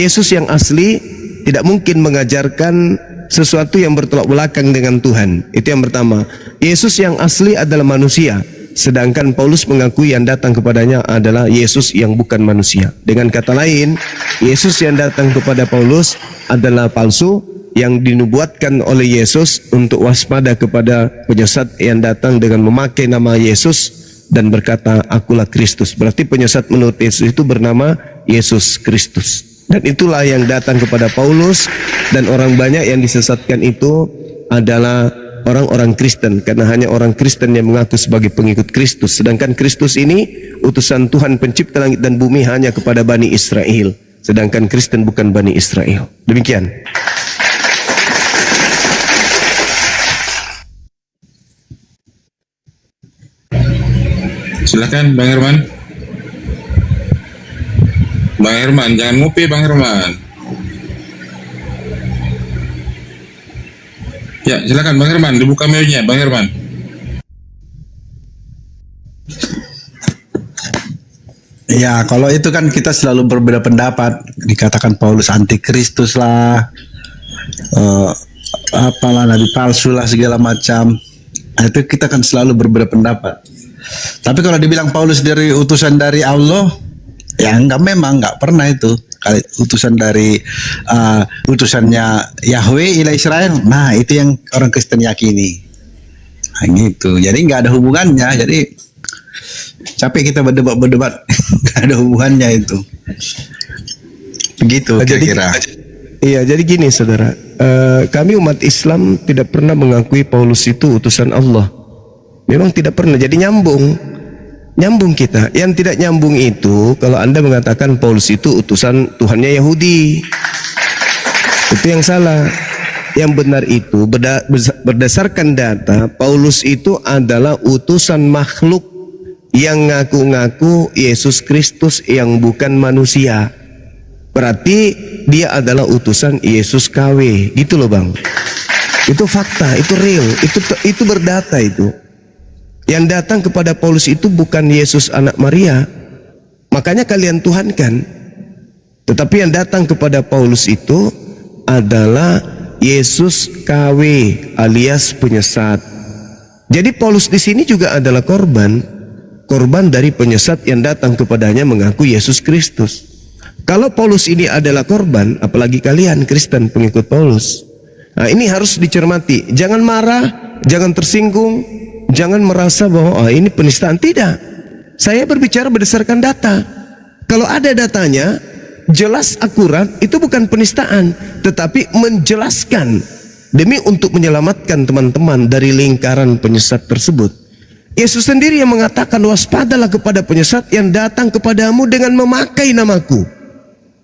Yesus yang asli tidak mungkin mengajarkan sesuatu yang bertolak belakang dengan Tuhan. Itu yang pertama. Yesus yang asli adalah manusia, sedangkan Paulus mengakui yang datang kepadanya adalah Yesus yang bukan manusia. Dengan kata lain, Yesus yang datang kepada Paulus adalah palsu, yang dinubuatkan oleh Yesus untuk waspada kepada penyesat yang datang dengan memakai nama Yesus dan berkata, "Akulah Kristus." Berarti penyesat menurut Yesus itu bernama Yesus Kristus. Dan itulah yang datang kepada Paulus, dan orang banyak yang disesatkan itu adalah orang-orang Kristen, karena hanya orang Kristen yang mengaku sebagai pengikut Kristus. Sedangkan Kristus ini utusan Tuhan pencipta langit dan bumi hanya kepada Bani Israel, sedangkan Kristen bukan Bani Israel. Demikian. Silakan Bang Herman. Bang Herman, jangan ngopi Bang Herman. Ya, silakan Bang Herman, dibuka mic-nya Bang Herman. Ya, kalau itu kan kita selalu berbeda pendapat. Dikatakan Paulus antikristus lah, apalah nabi palsu lah, segala macam. Nah, itu kita kan selalu berbeda pendapat. Tapi kalau dibilang Paulus dari utusan dari Allah, ya memang nggak pernah itu. Kali utusan dari utusannya Yahweh ila Israel. Nah, itu yang orang Kristen yakini. Nah, gitu. Jadi nggak ada hubungannya. Jadi capek kita berdebat. Nggak ada hubungannya itu. Begitu kira-kira. Iya, jadi gini saudara, kami umat Islam tidak pernah mengakui Paulus itu utusan Allah. Memang tidak pernah. Jadi nyambung kita. Yang tidak nyambung itu kalau Anda mengatakan Paulus itu utusan Tuhannya Yahudi. Itu yang salah. Yang benar itu berdasarkan data, Paulus itu adalah utusan makhluk yang ngaku-ngaku Yesus Kristus yang bukan manusia. Berarti dia adalah utusan Yesus KW. Gitu loh Bang. Itu fakta, itu real, itu berdata itu. Yang datang kepada Paulus itu bukan Yesus anak Maria, makanya kalian tuhankan. Tetapi yang datang kepada Paulus itu adalah Yesus KW alias penyesat. Jadi Paulus di sini juga adalah korban dari penyesat yang datang kepadanya mengaku Yesus Kristus. Kalau Paulus ini adalah korban, apalagi kalian Kristen pengikut Paulus. Nah, ini harus dicermati. Jangan marah, jangan tersinggung, jangan merasa bahwa ini penistaan. Tidak. Saya berbicara berdasarkan data. Kalau ada datanya jelas akurat, itu bukan penistaan, tetapi menjelaskan demi untuk menyelamatkan teman-teman dari lingkaran penyesat tersebut. Yesus sendiri yang mengatakan, "Waspadalah kepada penyesat yang datang kepadamu dengan memakai namaku."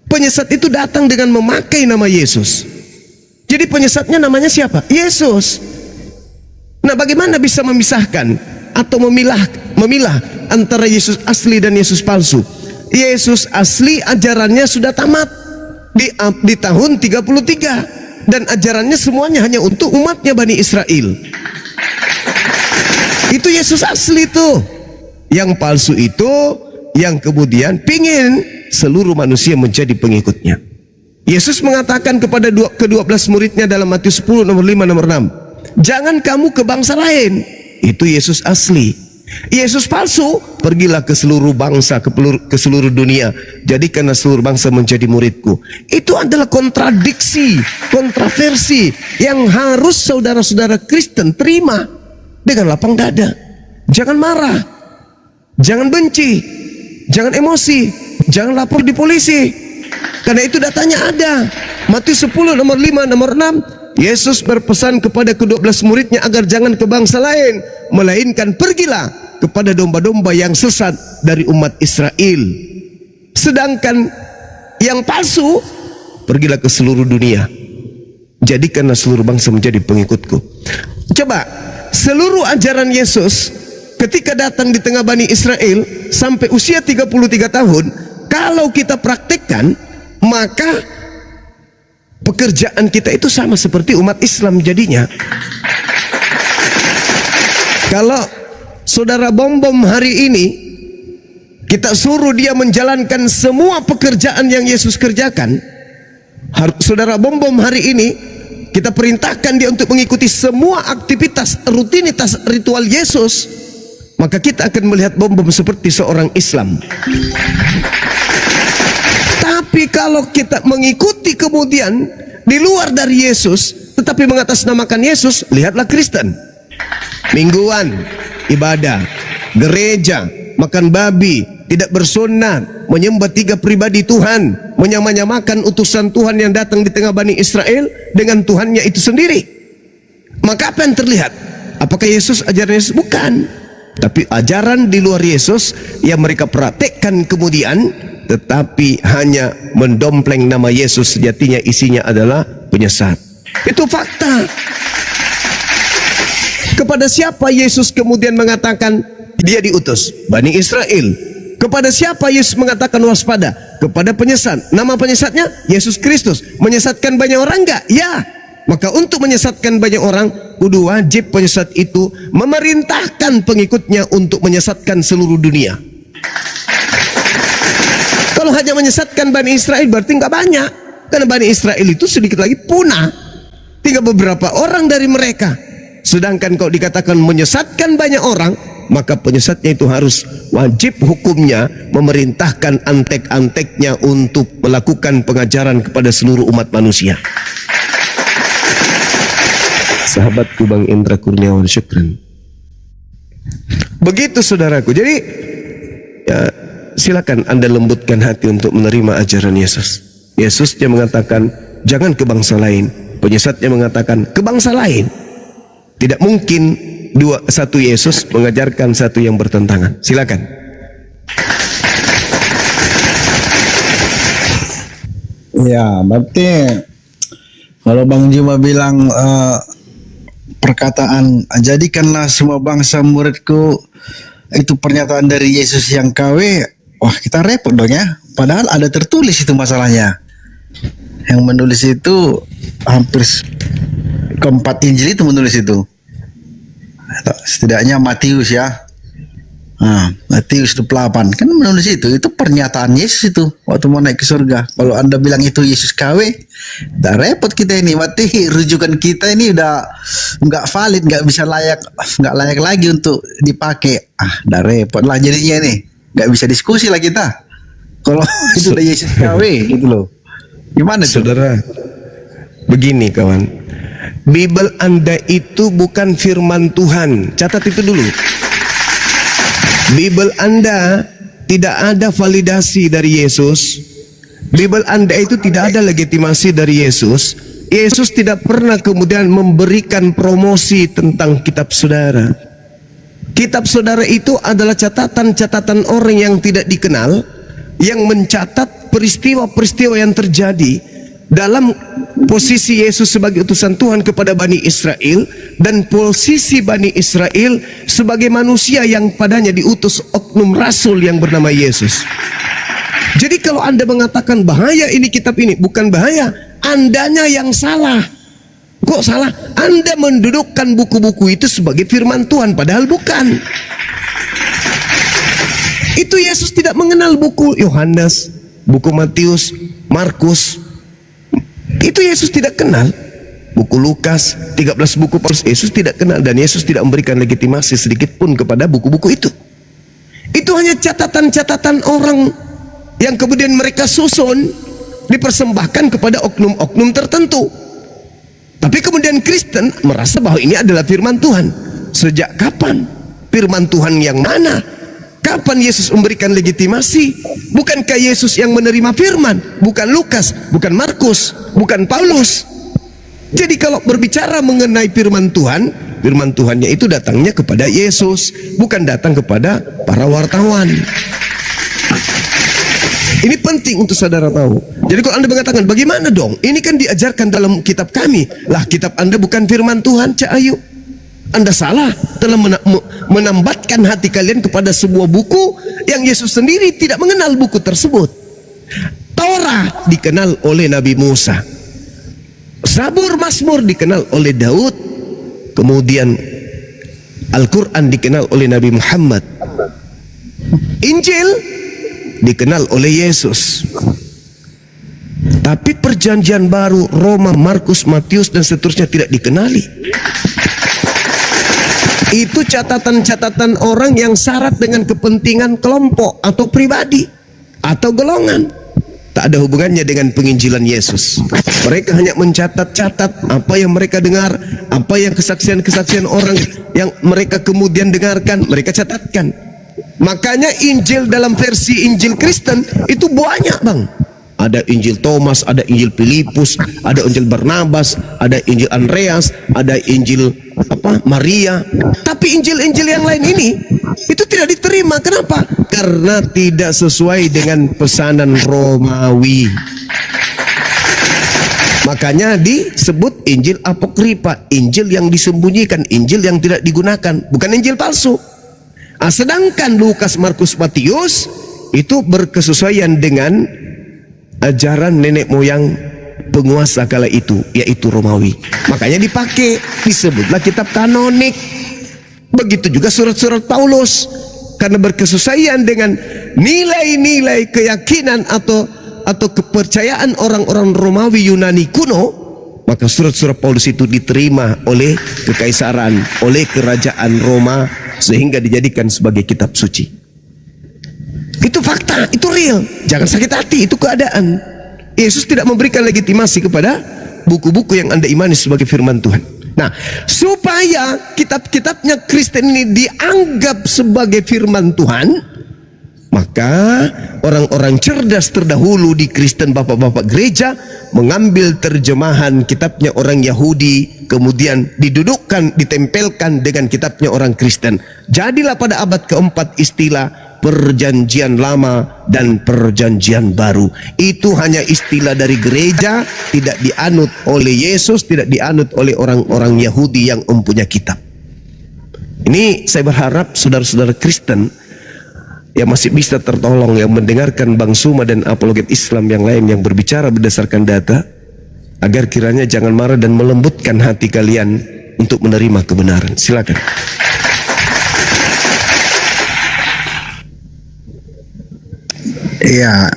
Penyesat itu datang dengan memakai nama Yesus. Jadi penyesatnya namanya siapa? Yesus. Nah, bagaimana bisa memisahkan atau memilah antara Yesus asli dan Yesus palsu? Yesus asli ajarannya sudah tamat di tahun 33, dan ajarannya semuanya hanya untuk umatnya Bani Israel. Itu Yesus asli tuh. Yang palsu itu yang kemudian pingin seluruh manusia menjadi pengikutnya. Yesus mengatakan kepada ke-12 muridnya dalam Matius 10 nomor 5 nomor 6, "Jangan kamu ke bangsa lain." Itu Yesus asli. Yesus palsu, "Pergilah ke seluruh bangsa, ke seluruh dunia, jadikanlah seluruh bangsa menjadi muridku." Itu adalah kontradiksi, kontroversi yang harus saudara-saudara Kristen terima dengan lapang dada. Jangan marah, jangan benci, jangan emosi, jangan lapor di polisi, karena itu datanya ada. Matius 10 nomor 5 nomor 6, Yesus berpesan kepada ke-12 muridnya agar jangan ke bangsa lain, melainkan pergilah kepada domba-domba yang sesat dari umat Israel. Sedangkan yang palsu, pergilah ke seluruh dunia, jadikanlah seluruh bangsa menjadi pengikutku. Coba, seluruh ajaran Yesus ketika datang di tengah Bani Israel sampai usia 33 tahun, kalau kita praktekkan, maka pekerjaan kita itu sama seperti umat Islam jadinya. Kalau saudara bom hari ini kita suruh dia menjalankan semua pekerjaan yang Yesus kerjakan, Saudara, bom-bom hari ini kita perintahkan dia untuk mengikuti semua aktivitas, rutinitas ritual Yesus, maka kita akan melihat bom-bom seperti seorang Islam. Tapi kalau kita mengikuti kemudian di luar dari Yesus tetapi mengatasnamakan Yesus, lihatlah Kristen. Mingguan, ibadah, gereja, makan babi, tidak bersunat, menyembah 3 pribadi Tuhan, menyamakan utusan Tuhan yang datang di tengah Bani Israel dengan Tuhannya itu sendiri. Maka apa yang terlihat? Apakah Yesus ajaran Yesus? Bukan. Tapi ajaran di luar Yesus yang mereka praktekkan kemudian, tetapi hanya mendompleng nama Yesus, sejatinya isinya adalah penyesat. Itu fakta. Kepada siapa Yesus kemudian mengatakan dia diutus? Bani Israel. Kepada siapa Yesus mengatakan waspada? Kepada penyesat. Nama penyesatnya Yesus Kristus. Menyesatkan banyak orang enggak? Ya. Maka untuk menyesatkan banyak orang, kudu wajib penyesat itu memerintahkan pengikutnya untuk menyesatkan seluruh dunia. Kalau hanya menyesatkan Bani Israel berarti enggak banyak. Karena Bani Israel itu sedikit lagi punah. Tinggal beberapa orang dari mereka. Sedangkan kalau dikatakan menyesatkan banyak orang, maka penyesatnya itu harus wajib hukumnya memerintahkan antek-anteknya untuk melakukan pengajaran kepada seluruh umat manusia. Sahabatku Bang Indra Kurniawan, syukran. Begitu saudaraku. Jadi ya, silakan Anda lembutkan hati untuk menerima ajaran Yesus. Yesusnya mengatakan jangan ke bangsa lain, penyesatnya mengatakan ke bangsa lain. Tidak mungkin satu Yesus mengajarkan satu yang bertentangan. Silakan. Ya, berarti kalau Bang Juma bilang perkataan jadikanlah semua bangsa muridku, itu pernyataan dari Yesus yang KW, wah kita repot dong ya. Padahal ada tertulis itu masalahnya. Yang menulis itu hampir keempat Injil itu menulis itu. Setidaknya Matius ya. Matius 28 kan menulis itu pernyataan Yesus itu waktu mau naik ke surga. Kalau Anda bilang itu Yesus KW, udah repot kita ini. Berarti rujukan kita ini udah nggak valid, nggak layak lagi untuk dipakai. Udah repot lah jadinya nih. Nggak bisa diskusi lah kita. Kalau itu udah Yesus KW gitu loh. Gimana tuh? Saudara, begini kawan, Bible Anda itu bukan firman Tuhan. Catat itu dulu. Bible Anda tidak ada validasi dari Yesus. Bible Anda itu tidak ada legitimasi dari Yesus. Yesus tidak pernah kemudian memberikan promosi tentang kitab saudara. Kitab saudara itu adalah catatan-catatan orang yang tidak dikenal, yang mencatat peristiwa-peristiwa yang terjadi dalam posisi Yesus sebagai utusan Tuhan kepada Bani Israel dan posisi Bani Israel sebagai manusia yang padanya diutus oknum rasul yang bernama Yesus. Jadi kalau Anda mengatakan bahaya ini kitab ini, bukan bahaya, Andanya yang salah. Kok salah? Anda mendudukkan buku-buku itu sebagai firman Tuhan, padahal bukan. Itu Yesus tidak mengenal buku Yohanes, buku Matius, Markus. Itu Yesus tidak kenal. Buku Lukas, 13 buku Paulus, Yesus tidak kenal. Dan Yesus tidak memberikan legitimasi sedikit pun kepada buku-buku itu. Itu hanya catatan-catatan orang yang kemudian mereka susun, dipersembahkan kepada oknum-oknum tertentu. Tapi kemudian Kristen merasa bahwa ini adalah firman Tuhan. Sejak kapan? Firman Tuhan yang mana? Kapan Yesus memberikan legitimasi? Bukankah Yesus yang menerima firman? Bukan Lukas, bukan Markus, bukan Paulus. Jadi kalau berbicara mengenai firman Tuhannya itu datangnya kepada Yesus, bukan datang kepada para wartawan. Ini penting untuk saudara tahu. Jadi kalau Anda mengatakan, bagaimana dong? Ini kan diajarkan dalam kitab kami. Lah, kitab Anda bukan firman Tuhan, Cak Ayu. Anda salah telah menambatkan hati kalian kepada sebuah buku yang Yesus sendiri tidak mengenal buku tersebut. Torah dikenal oleh Nabi Musa, Zabur Mazmur dikenal oleh Daud, kemudian Al-Quran dikenal oleh Nabi Muhammad, Injil dikenal oleh Yesus. Tapi perjanjian baru, Roma, Markus, Matius dan seterusnya tidak dikenali. Itu catatan-catatan orang yang syarat dengan kepentingan kelompok atau pribadi atau golongan. Tak ada hubungannya dengan penginjilan Yesus. Mereka hanya mencatat-catat apa yang mereka dengar, apa yang kesaksian-kesaksian orang yang mereka kemudian dengarkan, mereka catatkan. Makanya Injil dalam versi Injil Kristen itu banyak, Bang. Ada Injil Thomas, ada Injil Filipus, ada Injil Barnabas, ada Injil Andreas, ada Injil Maria. Tapi Injil-Injil yang lain ini itu tidak diterima. Kenapa? Karena tidak sesuai dengan pesanan Romawi. Makanya disebut Injil Apokripa, Injil yang disembunyikan, Injil yang tidak digunakan, bukan Injil palsu. Sedangkan Lukas, Markus, Matius itu berkesesuaian dengan ajaran nenek moyang penguasa kala itu, yaitu Romawi. Makanya dipakai, disebutlah kitab kanonik. Begitu juga surat-surat Paulus, karena berkesesuaian dengan nilai-nilai keyakinan atau kepercayaan orang-orang Romawi Yunani kuno, maka surat-surat Paulus itu diterima oleh kekaisaran, oleh kerajaan Roma, sehingga dijadikan sebagai kitab suci. Itu fakta, itu real. Jangan sakit hati, itu keadaan. Yesus tidak memberikan legitimasi kepada buku-buku yang Anda imani sebagai firman Tuhan. Nah, supaya kitab-kitabnya Kristen ini dianggap sebagai firman Tuhan, maka orang-orang cerdas terdahulu di Kristen, bapak-bapak gereja, mengambil terjemahan kitabnya orang Yahudi, kemudian didudukkan, ditempelkan dengan kitabnya orang Kristen. Jadilah pada abad keempat istilah Perjanjian Lama dan Perjanjian Baru. Itu hanya istilah dari gereja, tidak dianut oleh Yesus, tidak dianut oleh orang-orang Yahudi yang mempunyai kitab. Ini saya berharap saudara-saudara Kristen yang masih bisa tertolong, yang mendengarkan Bang Suma dan apologet Islam yang lain yang berbicara berdasarkan data, agar kiranya jangan marah dan melembutkan hati kalian untuk menerima kebenaran. Silakan. Iya,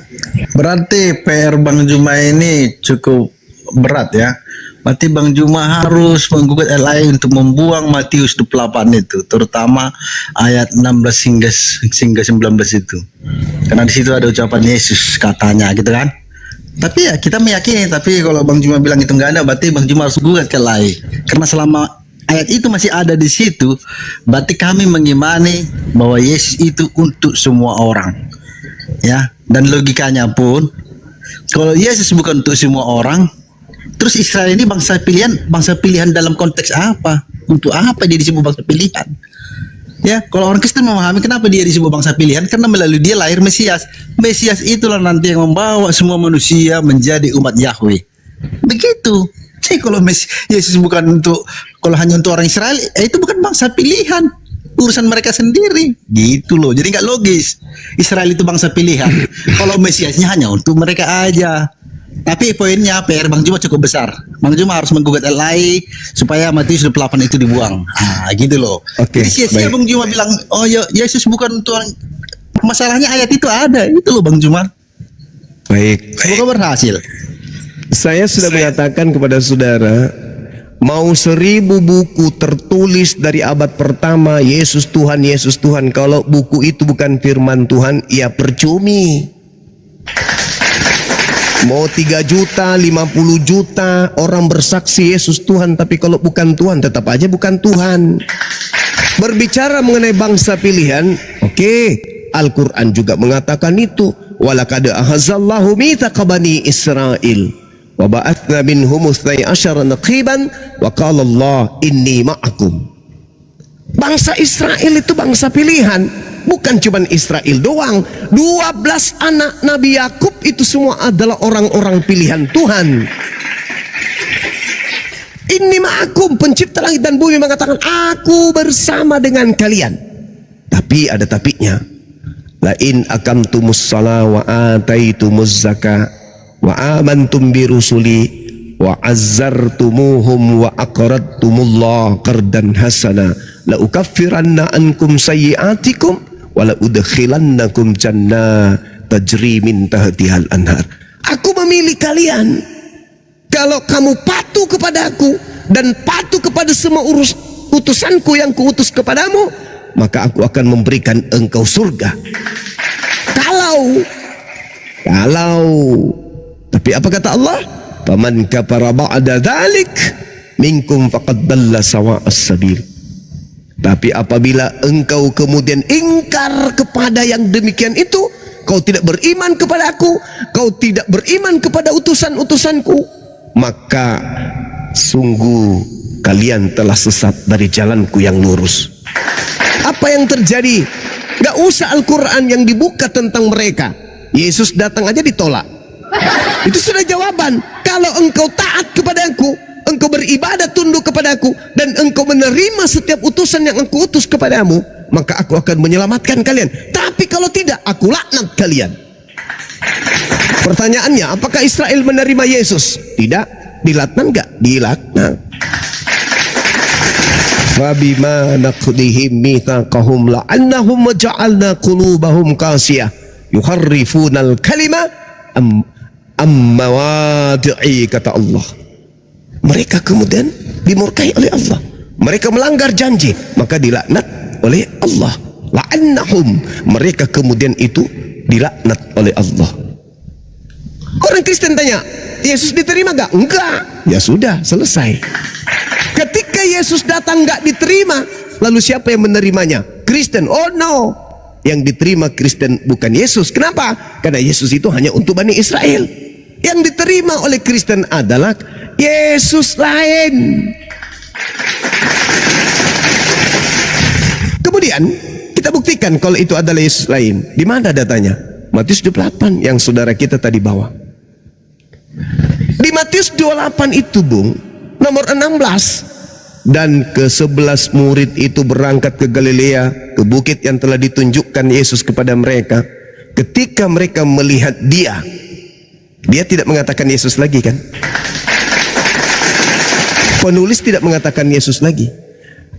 berarti PR Bang Juma ini cukup berat ya. Berarti Bang Juma harus menggugat LAI untuk membuang Matius 28 itu, terutama ayat 16 hingga 19 itu. Karena di situ ada ucapan Yesus katanya gitu kan. Tapi ya kita meyakini, tapi kalau Bang Juma bilang itu enggak ada, berarti Bang Juma harus gugat ke LAI. Karena selama ayat itu masih ada di situ, berarti kami mengimani bahwa Yesus itu untuk semua orang. Ya, dan logikanya pun kalau Yesus bukan untuk semua orang, terus Israel ini bangsa pilihan dalam konteks apa? Untuk apa dia disebut bangsa pilihan? Ya, kalau orang Kristen memahami kenapa dia disebut bangsa pilihan, karena melalui dia lahir Mesias. Mesias itulah nanti yang membawa semua manusia menjadi umat Yahweh. Begitu. Jadi kalau Yesus bukan untuk, kalau hanya untuk orang Israel, itu bukan bangsa pilihan. Urusan mereka sendiri gitu loh. Jadi nggak logis Israel itu bangsa pilihan kalau Mesiasnya hanya untuk mereka aja. Tapi poinnya PR Bang Juma cukup besar. Bang Juma harus menggugat LAI supaya Matius 28 itu dibuang. Gitu loh. Jadi sia-sia Bang Juma bilang, oh ya Yesus bukan untuk orang. Masalahnya ayat itu ada. Itu loh Bang Juma. Baik. Semoga berhasil. Saya sudah mengatakan kepada saudara, mau 1000 buku tertulis dari abad pertama, Yesus Tuhan, Yesus Tuhan, kalau buku itu bukan firman Tuhan, ya percumi. Mau 3 juta, 50 juta orang bersaksi Yesus Tuhan, tapi kalau bukan Tuhan, tetap aja bukan Tuhan. Berbicara mengenai bangsa pilihan, oke, Al-Quran juga mengatakan itu. Walaqad ahazallahu mitsaqa bani Israil wa ba'atsna minhum 12 naqiban wa qala Allah inni ma'akum. Bangsa Israel itu bangsa pilihan, bukan cuma Israel doang. 12 anak Nabi Yakub itu semua adalah orang-orang pilihan Tuhan. Inni ma'akum, pencipta langit dan bumi mengatakan aku bersama dengan kalian. Tapi ada tapinya. La in akamtumus shalah wa ataitumuz zakah wa amantum bi rusuli wa azzartumuhum wa aqradtumullah qardan hasana la ukaffiranna ankum sayyi'atikum wa la udkhilannakum jannah tajri min tahtihal anhar. Aku memilih kalian. Kalau kamu patuh kepada aku dan patuh kepada semua utusanku yang kuutus kepadamu, maka aku akan memberikan engkau surga. Kalau tapi apa kata Allah? Faman kafara ba'da dzalik minkum faqad dalla sawa'as sabil. Tapi apabila engkau kemudian ingkar kepada yang demikian itu, kau tidak beriman kepada aku, kau tidak beriman kepada utusan-utusanku, maka sungguh kalian telah sesat dari jalanku yang lurus. Apa yang terjadi? Gak usah Al-Quran yang dibuka tentang mereka. Yesus datang aja ditolak. Itu sudah jawaban. Kalau engkau taat kepada aku, engkau beribadah tunduk kepada aku, dan engkau menerima setiap utusan yang aku utus kepadamu, maka aku akan menyelamatkan kalian. Tapi kalau tidak, aku laknat kalian. Pertanyaannya, apakah Israel menerima Yesus? Tidak. Dilaknat enggak? Dilaknat. Fabima naqdihim mitsaqahum la'annahum waja'alna qulubahum qasiyah yuharrifunal kalima mawadhi'i, kata Allah. Mereka kemudian dimurkai oleh Allah. Mereka melanggar janji, maka dilaknat oleh Allah. La'annahum, mereka kemudian itu dilaknat oleh Allah. Orang Kristen tanya, Yesus diterima gak? Enggak. Ya sudah, selesai. Ketika Yesus datang gak diterima, lalu siapa yang menerimanya? Kristen. Oh no, yang diterima Kristen bukan Yesus. Kenapa? Karena Yesus itu hanya untuk Bani Israel. Yang diterima oleh Kristen adalah Yesus lain. Kemudian kita buktikan kalau itu adalah Yesus lain. Di mana datanya? Matius 28 yang saudara kita tadi bawa. Di Matius 28 itu, Bung, nomor 16, dan ke-11 murid itu berangkat ke Galilea, ke bukit yang telah ditunjukkan Yesus kepada mereka. Ketika mereka melihat dia tidak mengatakan Yesus lagi, kan? Penulis tidak mengatakan Yesus lagi.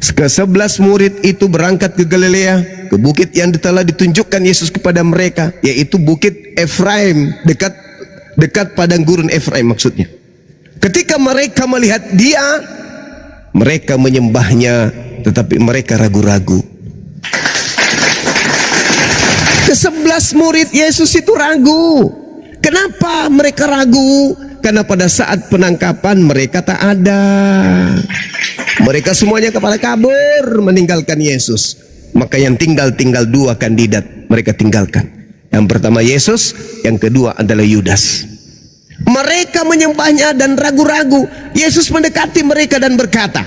Ke-11 murid itu berangkat ke Galilea, ke bukit yang telah ditunjukkan Yesus kepada mereka, yaitu bukit Efraim, dekat padang gurun Efraim maksudnya. Ketika mereka melihat dia, mereka menyembahnya, tetapi mereka ragu-ragu. Ke-11 murid Yesus itu ragu. Kenapa mereka ragu? Karena pada saat penangkapan mereka tak ada. Mereka semuanya kepala kabur meninggalkan Yesus. Maka yang tinggal dua kandidat mereka tinggalkan. Yang pertama Yesus, yang kedua adalah Yudas. Mereka menyembahnya dan ragu-ragu. Yesus mendekati mereka dan berkata,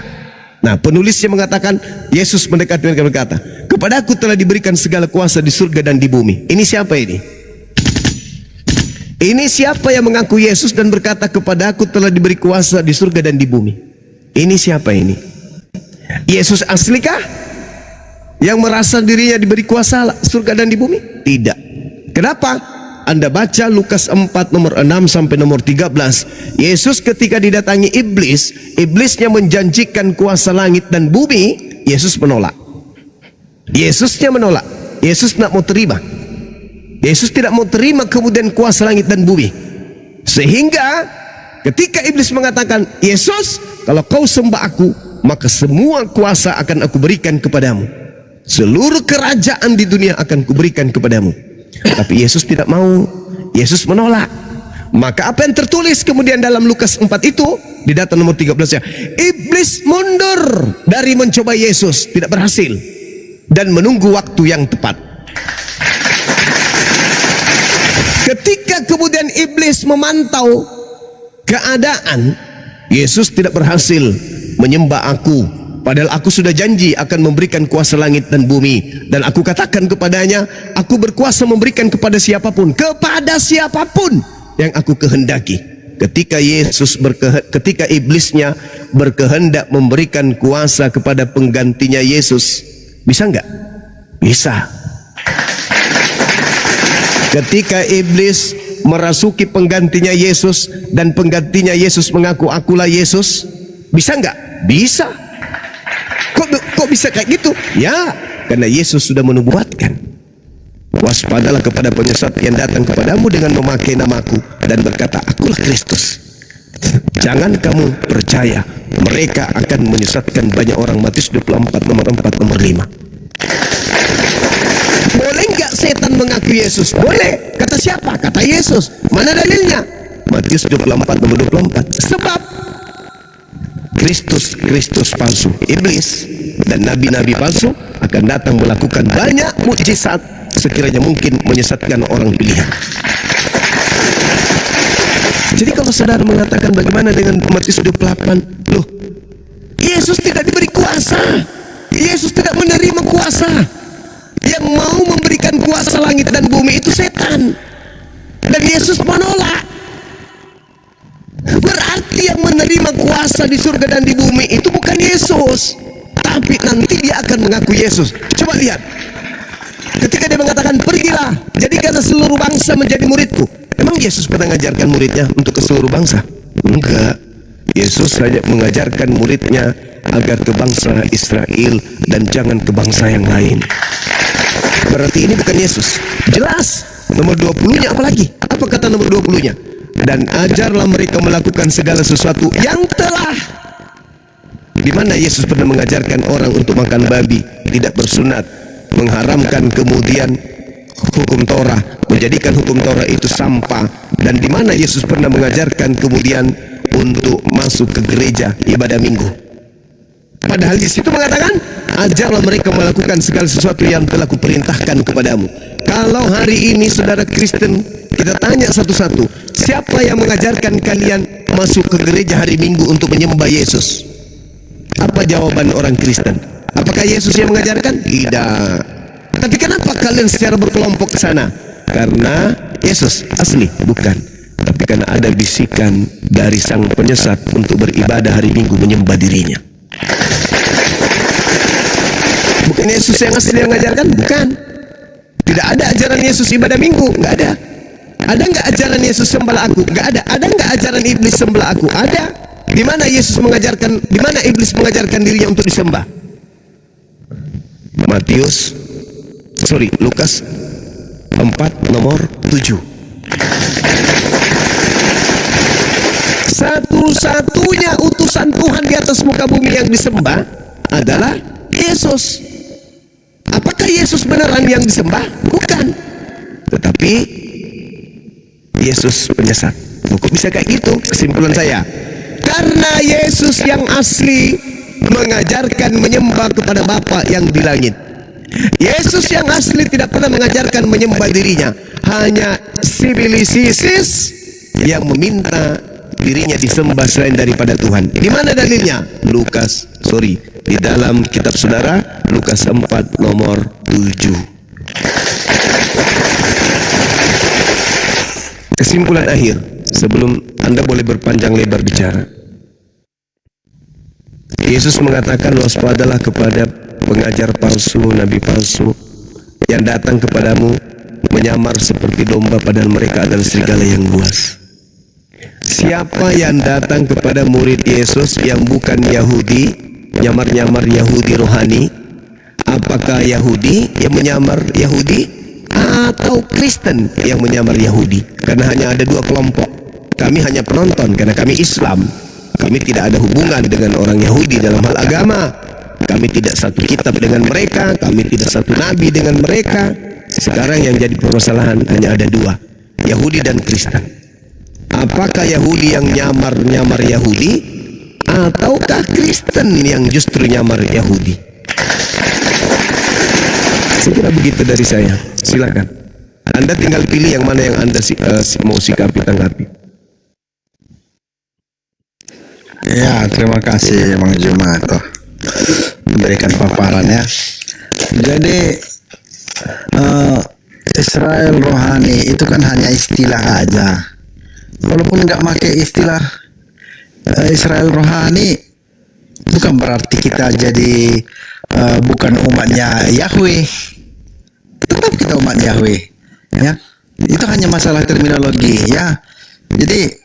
nah, penulisnya mengatakan Yesus mendekati mereka dan berkata, kepadaku telah diberikan segala kuasa di surga dan di bumi. Ini siapa ini? Ini siapa yang mengaku Yesus dan berkata kepadaku telah diberi kuasa di surga dan di bumi? Ini siapa ini? Yesus aslikah? Yang merasa dirinya diberi kuasa surga dan di bumi? Tidak. Kenapa? Anda baca Lukas 4 nomor 6 sampai nomor 13. Yesus ketika didatangi iblis, iblisnya menjanjikan kuasa langit dan bumi, Yesus menolak. Yesusnya menolak. Yesus tidak mau terima. Yesus tidak mau terima kemudian kuasa langit dan bumi. Sehingga ketika iblis mengatakan, Yesus, kalau kau sembah aku, maka semua kuasa akan aku berikan kepadamu. Seluruh kerajaan di dunia akan kuberikan kepadamu. Tapi Yesus tidak mau. Yesus menolak. Maka apa yang tertulis kemudian dalam Lukas 4 itu, di data nomor 13 ya, iblis mundur dari mencoba Yesus, tidak berhasil, dan menunggu waktu yang tepat. Ketika kemudian iblis memantau keadaan, Yesus tidak berhasil menyembah aku, padahal aku sudah janji akan memberikan kuasa langit dan bumi, dan aku katakan kepadanya, aku berkuasa memberikan kepada siapapun yang aku kehendaki. Ketika iblisnya berkehendak memberikan kuasa kepada penggantinya Yesus, bisa enggak? Bisa. Ketika iblis merasuki penggantinya Yesus dan penggantinya Yesus mengaku akulah Yesus, bisa enggak? Bisa. Kok bisa kayak gitu? Ya, karena Yesus sudah menubuatkan. Waspadalah kepada penyesat yang datang kepadamu dengan memakai namaku dan berkata, akulah Kristus. Jangan kamu percaya, mereka akan menyesatkan banyak orang. Matius 24 nomor 4 nomor 5. Boleh nggak setan mengaku Yesus? Boleh. Kata siapa? Kata Yesus. Mana dalilnya? Matius 24 nomor 24. Sebab Kristus palsu, iblis dan nabi-nabi palsu akan datang melakukan banyak mukjizat sekiranya mungkin menyesatkan orang pilihan. Jadi kalau saudara mengatakan bagaimana dengan Matius 28, loh, Yesus tidak diberi kuasa, Yesus tidak menerima kuasa. Yang mau memberikan kuasa langit dan bumi itu setan, dan Yesus menolak. Berarti yang menerima kuasa di surga dan di bumi itu bukan Yesus, tapi nanti dia akan mengaku Yesus. Coba lihat, ketika dia mengatakan pergilah, jadikanlah seluruh bangsa menjadi muridku. Emang Yesus pernah mengajarkan muridnya untuk ke seluruh bangsa? Enggak. Yesus hanya mengajarkan muridnya agar ke bangsa Israel dan jangan ke bangsa yang lain. Berarti ini bukan Yesus. Jelas. Nomor 20-nya apalagi? Apa kata nomor 20-nya? Dan ajarlah mereka melakukan segala sesuatu yang telah. Di mana Yesus pernah mengajarkan orang untuk makan babi, tidak bersunat, mengharamkan kemudian hukum Torah, menjadikan hukum Torah itu sampah. Dan di mana Yesus pernah mengajarkan kemudian untuk masuk ke gereja ibadah minggu? Padahal di situ mengatakan, ajarlah mereka melakukan segala sesuatu yang telah kuperintahkan kepadamu. Kalau hari ini saudara Kristen, kita tanya satu-satu, siapa yang mengajarkan kalian masuk ke gereja hari Minggu untuk menyembah Yesus? Apa jawaban orang Kristen? Apakah Yesus yang mengajarkan? Tidak. Tapi kenapa kalian secara berkelompok ke sana? Karena Yesus asli? Bukan. Tapi karena ada bisikan dari sang penyesat untuk beribadah hari Minggu menyembah dirinya. Bukan Yesus yang asli yang mengajarkan? Bukan. Tidak ada ajaran Yesus ibadah Minggu. Nggak ada. Ada nggak ajaran Yesus sembah aku? Nggak ada. Ada nggak ajaran iblis sembah aku? Ada. Di mana Yesus mengajarkan? Di mana iblis mengajarkan dirinya untuk disembah? Lukas 4 nomor 7. Satu-satunya utusan Tuhan di atas muka bumi yang disembah adalah Yesus. Apakah Yesus beneran yang disembah? Bukan. Tetapi Yesus penyesat. Kok bisa kayak gitu? Kesimpulan saya, karena Yesus yang asli mengajarkan menyembah kepada Bapa yang di langit. Yesus yang asli tidak pernah mengajarkan menyembah dirinya. Hanya sibilisisis yang meminta dirinya disembah selain daripada Tuhan. Di mana dalilnya? Di dalam kitab saudara, Lukas 4 nomor 7. Kesimpulan akhir, sebelum Anda boleh berpanjang lebar bicara. Yesus mengatakan, waspadalah kepada pengajar palsu, nabi palsu yang datang kepadamu menyamar seperti domba padahal mereka adalah serigala yang buas. Siapa yang datang kepada murid Yesus yang bukan Yahudi, nyamar-nyamar Yahudi rohani? Apakah Yahudi yang menyamar Yahudi atau Kristen yang menyamar Yahudi? Karena hanya ada dua kelompok. Kami hanya penonton karena kami Islam. Kami tidak ada hubungan dengan orang Yahudi dalam hal agama. Kami tidak satu kitab dengan mereka, kami tidak satu nabi dengan mereka. Sekarang yang jadi permasalahan hanya ada dua, Yahudi dan Kristen. Apakah Yahudi yang nyamar-nyamar Yahudi, ataukah Kristen yang justru nyamar Yahudi? Sekira begitu dari saya. Silakan. Anda tinggal pilih yang mana yang Anda mau sikapi, tanggapi. Ya, terima kasih Mang Juma toh memberikan paparannya. Jadi Israel rohani itu kan hanya istilah aja. Walaupun nggak pakai istilah Israel rohani, bukan berarti kita jadi bukan umatnya Yahweh. Tetap kita umat Yahweh, ya. Itu hanya masalah terminologi, ya. Jadi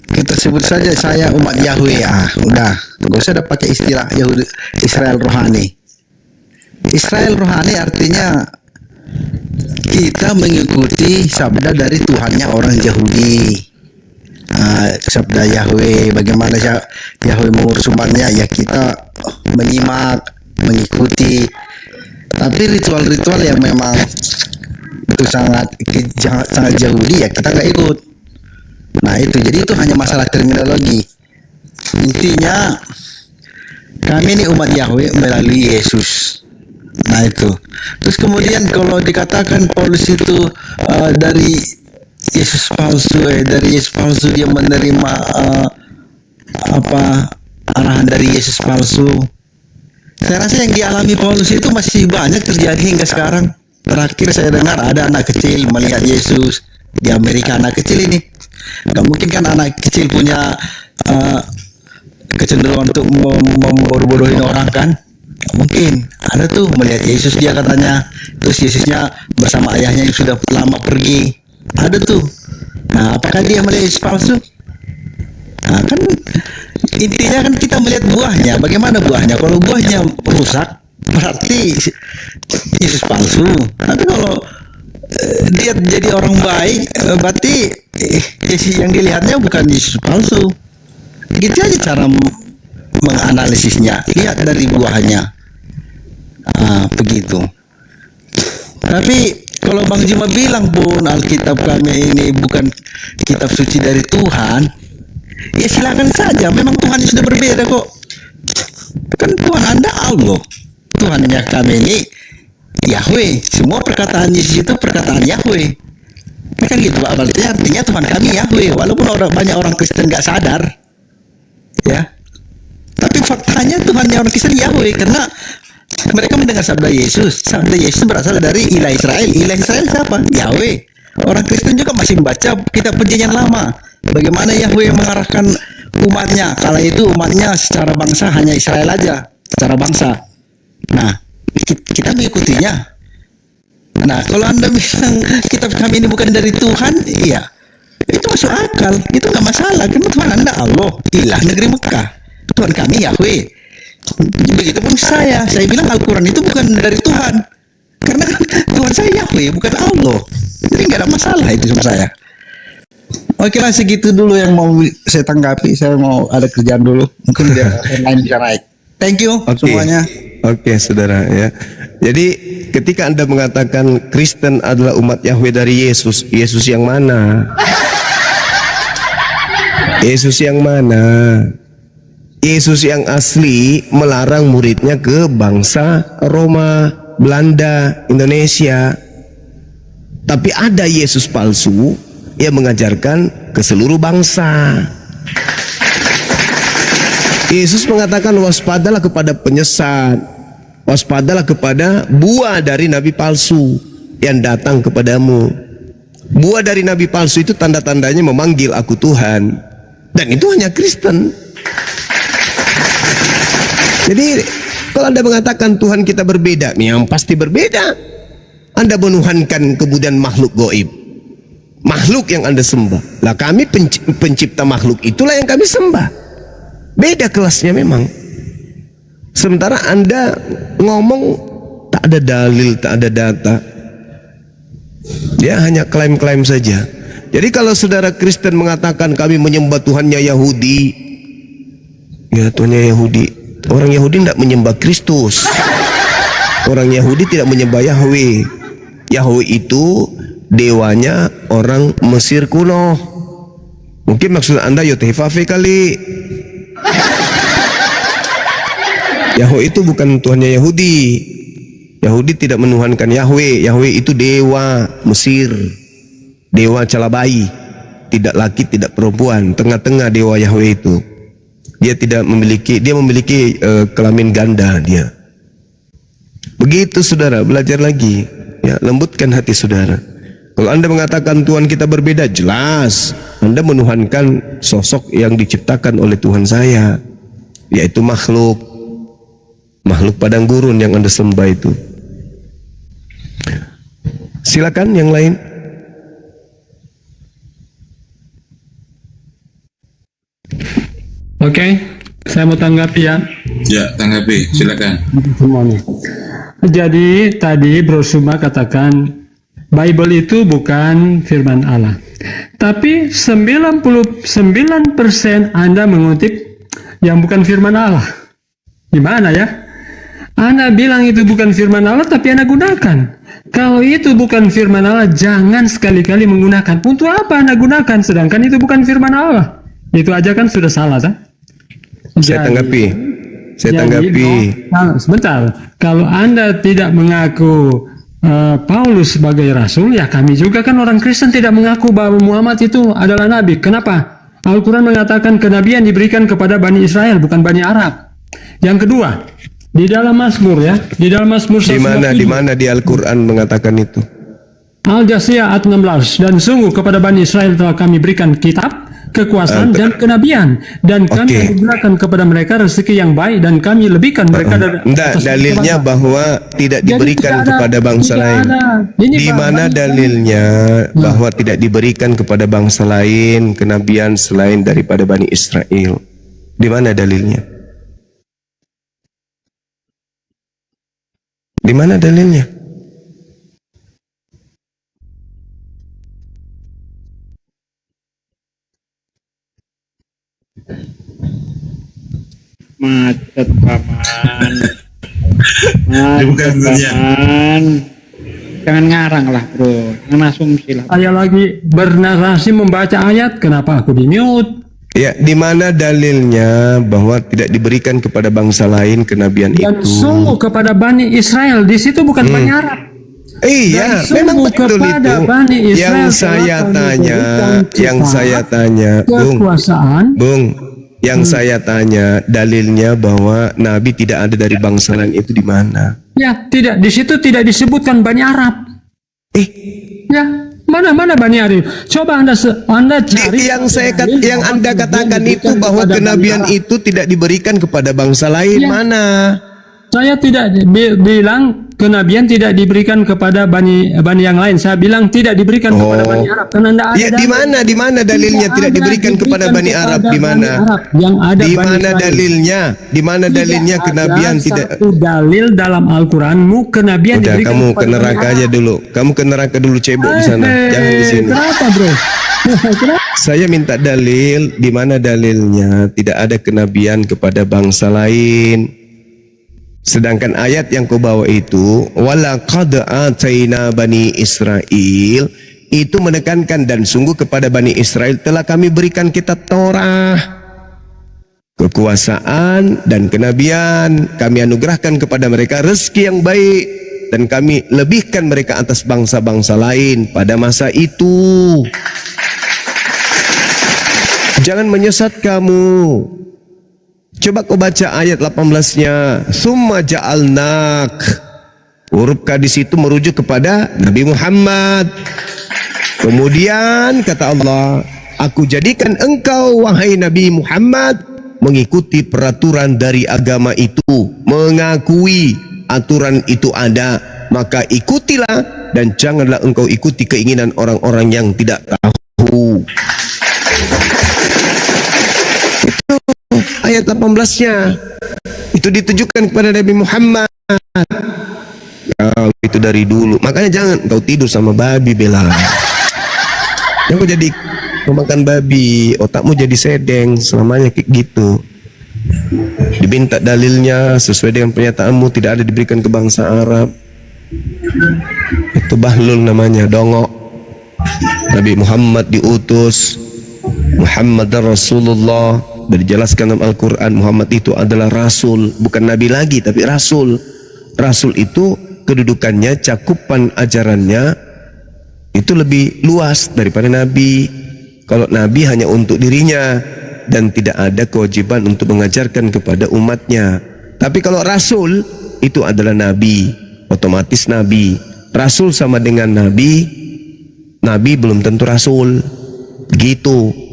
kita sebut saja saya umat Yahweh, udah, nggak usah ada pakai istilah Yahudi Israel rohani. Israel rohani artinya kita mengikuti sabda dari Tuhannya orang Yahudi. Sabda Yahweh, bagaimana Yahweh mengurus umatnya, ya kita menyimak, mengikuti. Tapi ritual-ritual yang memang itu sangat Yahudi, ya kita nggak ikut. Nah itu, jadi itu hanya masalah terminologi. Intinya kami ini umat Yahweh melalui Yesus. Nah itu. Terus kemudian kalau dikatakan Paulus itu dari Yesus palsu, dari Yesus palsu dia menerima arahan dari Yesus palsu. Saya rasa yang dialami Paulus itu masih banyak terjadi hingga sekarang. Terakhir saya dengar ada anak kecil melihat Yesus di Amerika. Anak kecil ini nggak mungkin kan anak kecil punya kecenderungan untuk membodoh-bodohin orang kan? Nggak mungkin. Ada tuh melihat Yesus dia katanya. Terus Yesusnya bersama ayahnya yang sudah lama pergi. Ada tuh. Nah, apakah dia melihat Yesus palsu? Nah, kan intinya kan kita melihat buahnya. Bagaimana buahnya? Kalau buahnya rusak, berarti Yesus palsu. Tapi kalau dia jadi orang baik, berarti Yesus yang dilihatnya bukan Yesus palsu. Gitu aja cara menganalisisnya. Lihat dari buahnya. Begitu. Tapi kalau Bang Juma bilang pun Alkitab kami ini bukan kitab suci dari Tuhan, ya silakan saja. Memang Tuhan sudah berbeda kok. Kan Tuhan Anda Allah. Tuhannya kami ini Yahweh. Semua perkataan Yesus itu perkataan Yahweh. Kan gitu Pak. Berarti artinya Tuhan kami Yahweh. Walaupun banyak orang Kristen nggak sadar, ya. Tapi faktanya Tuhannya orang Kristen Yahweh karena mereka mendengar sabda Yesus. Sabda Yesus berasal dari ilah Israel. Ilah Israel siapa? Yahweh. Orang Kristen juga masih membaca kitab Perjanjian Lama. Bagaimana Yahweh mengarahkan umatnya. Kala itu umatnya secara bangsa hanya Israel aja. Secara bangsa. Nah, kita mengikutinya. Nah, kalau Anda bilang kitab kami ini bukan dari Tuhan, iya. Itu masuk akal. Itu nggak masalah. Karena Tuhan Anda Allah. Ilah negeri Mekah. Tuhan kami Yahweh. Begitupun saya bilang Al-Quran itu bukan dari Tuhan karena kan Tuhan saya Yahweh bukan Allah, jadi nggak ada masalah itu sama saya. Oke lah, segitu dulu yang mau saya tanggapi. Saya mau ada kerjaan dulu, mungkin biar yang lain bisa naik. Thank you semuanya. Oke, saudara ya. Jadi ketika Anda mengatakan Kristen adalah umat Yahweh dari Yesus, Yesus yang mana? Yesus yang mana? Yesus yang asli melarang muridnya ke bangsa Roma, Belanda, Indonesia. Tapi ada Yesus palsu yang mengajarkan ke seluruh bangsa. Yesus mengatakan waspadalah kepada penyesat, waspadalah kepada buah dari nabi palsu yang datang kepadamu. Buah dari nabi palsu itu tanda-tandanya memanggil aku Tuhan, dan itu hanya Kristen. Jadi kalau Anda mengatakan Tuhan kita berbeda, yang pasti berbeda. Anda menuhankan kemudian makhluk gaib, makhluk yang Anda sembah. Lah kami pencipta makhluk itulah yang kami sembah. Beda kelasnya memang. Sementara Anda ngomong tak ada dalil, tak ada data. Dia hanya klaim-klaim saja. Jadi kalau saudara Kristen mengatakan kami menyembah Tuhannya Yahudi, ya Tuhannya Yahudi. Orang Yahudi tidak menyembah Kristus. Orang Yahudi tidak menyembah Yahweh. Yahweh itu dewanya orang Mesir kuno. Mungkin maksud Anda Yotefafe kali. Yahweh itu bukan Tuhannya Yahudi. Yahudi tidak menuhankan Yahweh. Yahweh itu dewa Mesir. Dewa calabai. Tidak laki, tidak perempuan. Tengah-tengah dewa Yahweh itu. Dia memiliki kelamin ganda dia. Begitu saudara, belajar lagi. Ya, lembutkan hati saudara. Kalau Anda mengatakan Tuhan kita berbeda, jelas Anda menuhankan sosok yang diciptakan oleh Tuhan saya, yaitu makhluk padang gurun yang Anda sembah itu. Silakan yang lain. Oke, saya mau tanggapi ya. Ya, tanggapi, silakan. Semuanya. Jadi tadi Bro Suma katakan Bible itu bukan firman Allah. Tapi 99% Anda mengutip yang bukan firman Allah. Gimana ya? Anda bilang itu bukan firman Allah, tapi Anda gunakan. Kalau itu bukan firman Allah, jangan sekali-kali menggunakan. Untuk apa Anda gunakan, sedangkan itu bukan firman Allah? Itu aja kan sudah salah, kan? Saya tanggapi. Sebentar. Kalau Anda tidak mengaku Paulus sebagai rasul, ya kami juga kan orang Kristen tidak mengaku bahwa Muhammad itu adalah nabi. Kenapa? Al-Quran mengatakan kenabian diberikan kepada Bani Israel, bukan Bani Arab. Yang kedua, di dalam Mazmur ya, di dalam Mazmur Di mana di Al-Quran mengatakan itu? Al-Jasiyah ayat 16, dan sungguh kepada Bani Israel telah kami berikan kitab, kekuasaan dan kenabian, dan kami anugerahkan kepada mereka rezeki yang baik, dan kami lebihkan mereka dari atas dalilnya bahwa tidak diberikan kepada bangsa lain. Di mana dalilnya bahwa tidak diberikan kepada bangsa lain kenabian selain daripada Bani Israel? Di mana dalilnya? Di mana dalilnya? Macet paman. Bukan dunia. Paman. Jangan ngarang lah bro, jangan asumsi lah. Saya lagi bernarasi membaca ayat, kenapa aku di mute? Ya, di mana dalilnya bahwa tidak diberikan kepada bangsa lain kenabian Dan itu? sungguh kepada Bani Israel, di situ bukan Bani Arab. Iya, Dan memang sungguh betul kepada itu. Bani Israel Yang saya telah tanya, memberikan yang saya tanya, kekuasaan. Bung, yang saya tanya dalilnya bahwa Nabi tidak ada dari bangsa lain itu di mana? Ya, tidak, di situ tidak disebutkan Bani Arab. Ya, mana Bani Arab? Coba Anda cari. Yang Anda katakan itu bahwa kenabian itu tidak diberikan kepada bangsa lain, Ya. mana? Saya tidak bilang kenabian tidak diberikan kepada bani yang lain. Saya bilang tidak diberikan kepada Bani Arab. Karena Anda ada Ya, di mana dalilnya tidak diberikan kepada Bani Arab? Di mana? Yang ada Di Bani mana Israel. dalilnya? Di mana dalilnya Tidak kenabian ada tidak? satu dalil dalam Al-Quranmu kenabian Udah, diberikan kamu kepada ke neraka Bani aja Arab. dulu. Kamu ke neraka dulu, cebok di sana. Jangan di sini. Kenapa bro? Kenapa? Saya minta dalil, di mana dalilnya tidak ada kenabian kepada bangsa lain. Sedangkan ayat yang kau bawa itu, walaqad ataina bani Israel, itu menekankan dan sungguh kepada Bani Israel telah kami berikan kitab Torah, kekuasaan dan kenabian. Kami anugerahkan kepada mereka rezeki yang baik, dan kami lebihkan mereka atas bangsa-bangsa lain pada masa itu. Jangan menyesat kamu. Coba kau baca ayat 18-nya. Summa ja'alnak. Huruf K di situ merujuk kepada Nabi Muhammad. Kemudian kata Allah, aku jadikan engkau wahai Nabi Muhammad mengikuti peraturan dari agama itu, mengakui aturan itu ada, maka ikutilah dan janganlah engkau ikuti keinginan orang-orang yang tidak tahu. Ayat 18-nya itu ditujukan kepada Nabi Muhammad. Itu dari dulu. Makanya jangan kau tidur sama babi, Bella. Yang kau jadi pemakan babi, otakmu jadi sedeng selamanya kayak gitu. Diminta dalilnya sesuai dengan pernyataanmu tidak ada diberikan ke bangsa Arab. Itu bahlul namanya, dongok. Nabi Muhammad diutus, Muhammad Rasulullah. Dan dijelaskan dalam Al-Quran, Muhammad itu adalah Rasul, bukan Nabi lagi tapi Rasul. Rasul itu kedudukannya, cakupan ajarannya itu lebih luas daripada Nabi. Kalau Nabi hanya untuk dirinya dan tidak ada kewajiban untuk mengajarkan kepada umatnya. Tapi kalau Rasul itu adalah Nabi, otomatis Nabi. Rasul sama dengan Nabi, Nabi belum tentu Rasul. Gitu.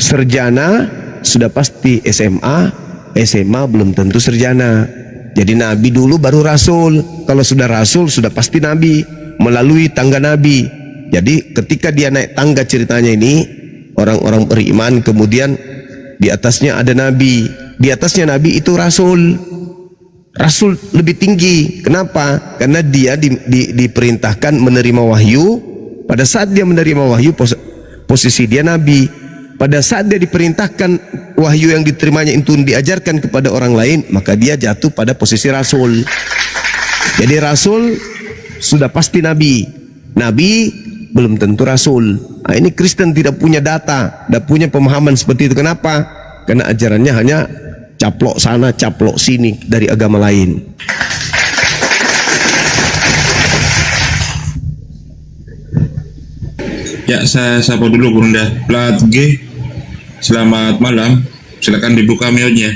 Sarjana sudah pasti SMA, SMA belum tentu sarjana. Jadi Nabi dulu baru Rasul. Kalau sudah Rasul sudah pasti Nabi, melalui tangga Nabi. Jadi ketika dia naik tangga ceritanya ini, orang-orang beriman, kemudian di atasnya ada Nabi, di atasnya Nabi itu Rasul. Rasul lebih tinggi. Kenapa? Karena dia diperintahkan menerima wahyu. Pada saat dia menerima wahyu, posisi dia nabi. Pada saat dia diperintahkan wahyu yang diterimanya itu diajarkan kepada orang lain, maka dia jatuh pada posisi rasul. Jadi rasul sudah pasti nabi. Nabi belum tentu rasul. Nah, ini Kristen tidak punya data, tidak punya pemahaman seperti itu. Kenapa? Karena ajarannya hanya caplok sana, caplok sini dari agama lain. Ya, saya sapa dulu Bunda. Plat G, selamat malam. Silakan dibuka mute-nya.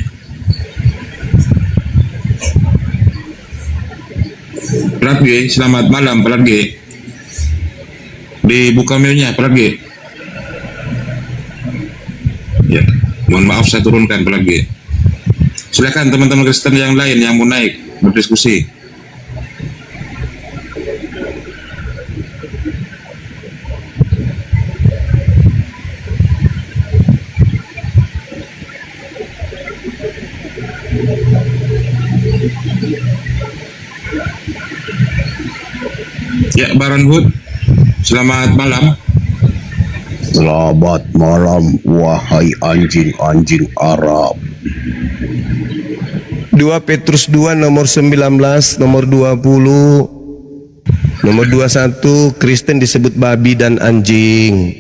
Plat G, selamat malam Plat G. Dibuka mute-nya Plat G. Ya, mohon maaf saya turunkan Plat G. Silakan teman-teman Kristen yang lain yang mau naik berdiskusi. Ya, Baron Hood, selamat malam. Selamat malam, wahai anjing-anjing Arab. 2 Petrus 2 nomor 19, nomor 20, nomor 21, Kristen disebut babi dan anjing.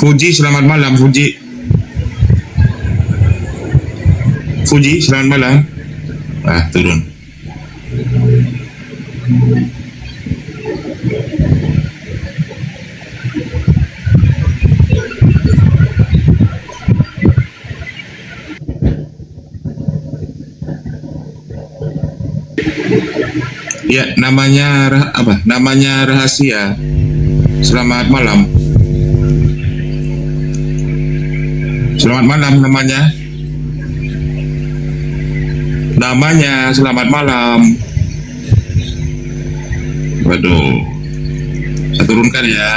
Fuji, selamat malam Fuji. Fuji, selamat malam. Turun. Ya, namanya apa? Namanya rahasia. Selamat malam. Selamat malam namanya. Namanya selamat malam. Waduh. Saya turunkan ya.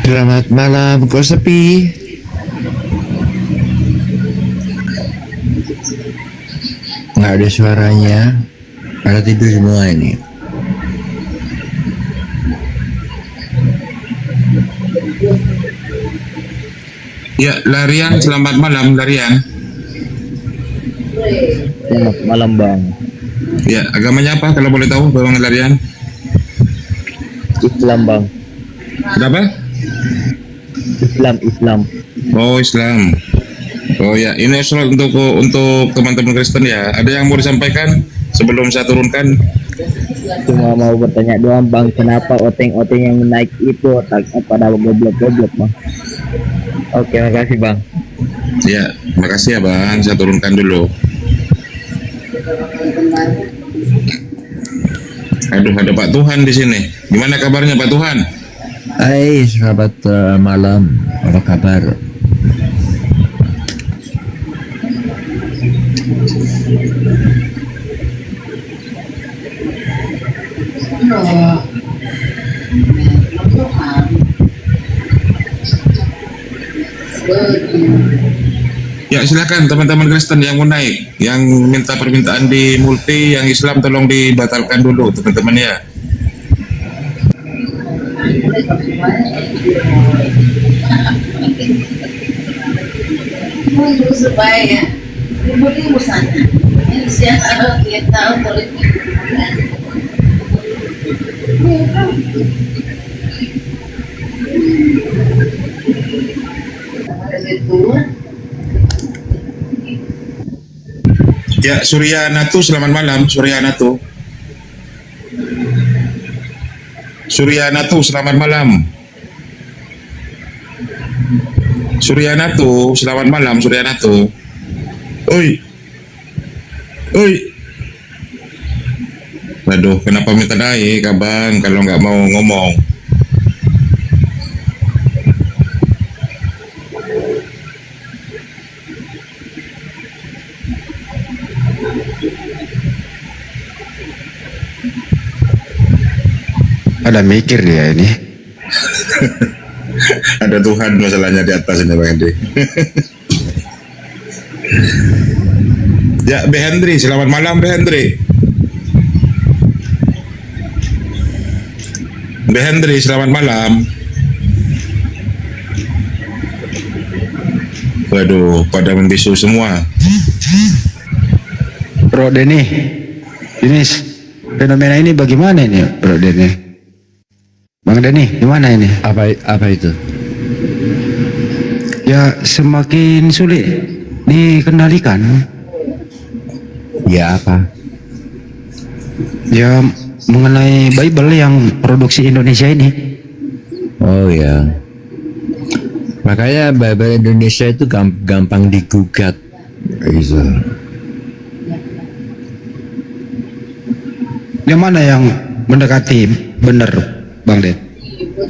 Selamat malam, kok sepi? Nggak ada suaranya, pada tidur semua ini. Ya, Larian, selamat malam Larian. Selamat malam Bang. Ya, agamanya apa kalau boleh tahu Bang Larian? Islam Bang. Kenapa? Islam. Oh, Islam. Oh ya, ini soal untuk teman-teman Kristen ya. Ada yang mau disampaikan sebelum saya turunkan? Cuma mau bertanya doang Bang, kenapa oteng-oteng yang naik itu otaknya pada goblok-goblok Bang? Oke, makasih Bang. Ya, makasih ya Bang. Saya turunkan dulu. Aduh, ada Pak Tuhan di sini. Gimana kabarnya Pak Tuhan? Hai, selamat malam. Apa kabar? Ya, silakan teman-teman Kristen yang mau naik, yang minta permintaan di multi, yang Islam tolong dibatalkan dulu teman-teman ya. Supaya ibu-ibu sana ini siapa kita politik Ya, Suryanatu, selamat malam Suryanatu. Suryanatu, selamat malam. Suryanatu, selamat malam Suryanatu. Oi. Oi. Waduh, kenapa minta naik abang kalau nggak mau ngomong? Ada mikir dia ini. Ada Tuhan masalahnya di atas ini Bang Hendri. Ya, Be Hendri, selamat malam Be Hendri. Be Hendri, selamat malam. Waduh, pada membisu semua. Bro Denny, ini fenomena ini bagaimana ini, Bro Denny? Bang Denny, gimana ini? Apa itu? Ya semakin sulit dikendalikan. Ya apa? Ya mengenai Bible yang produksi Indonesia ini. Oh ya. Makanya Bible Indonesia itu gampang digugat gitu. Yang mana yang mendekati benar, Bang Den?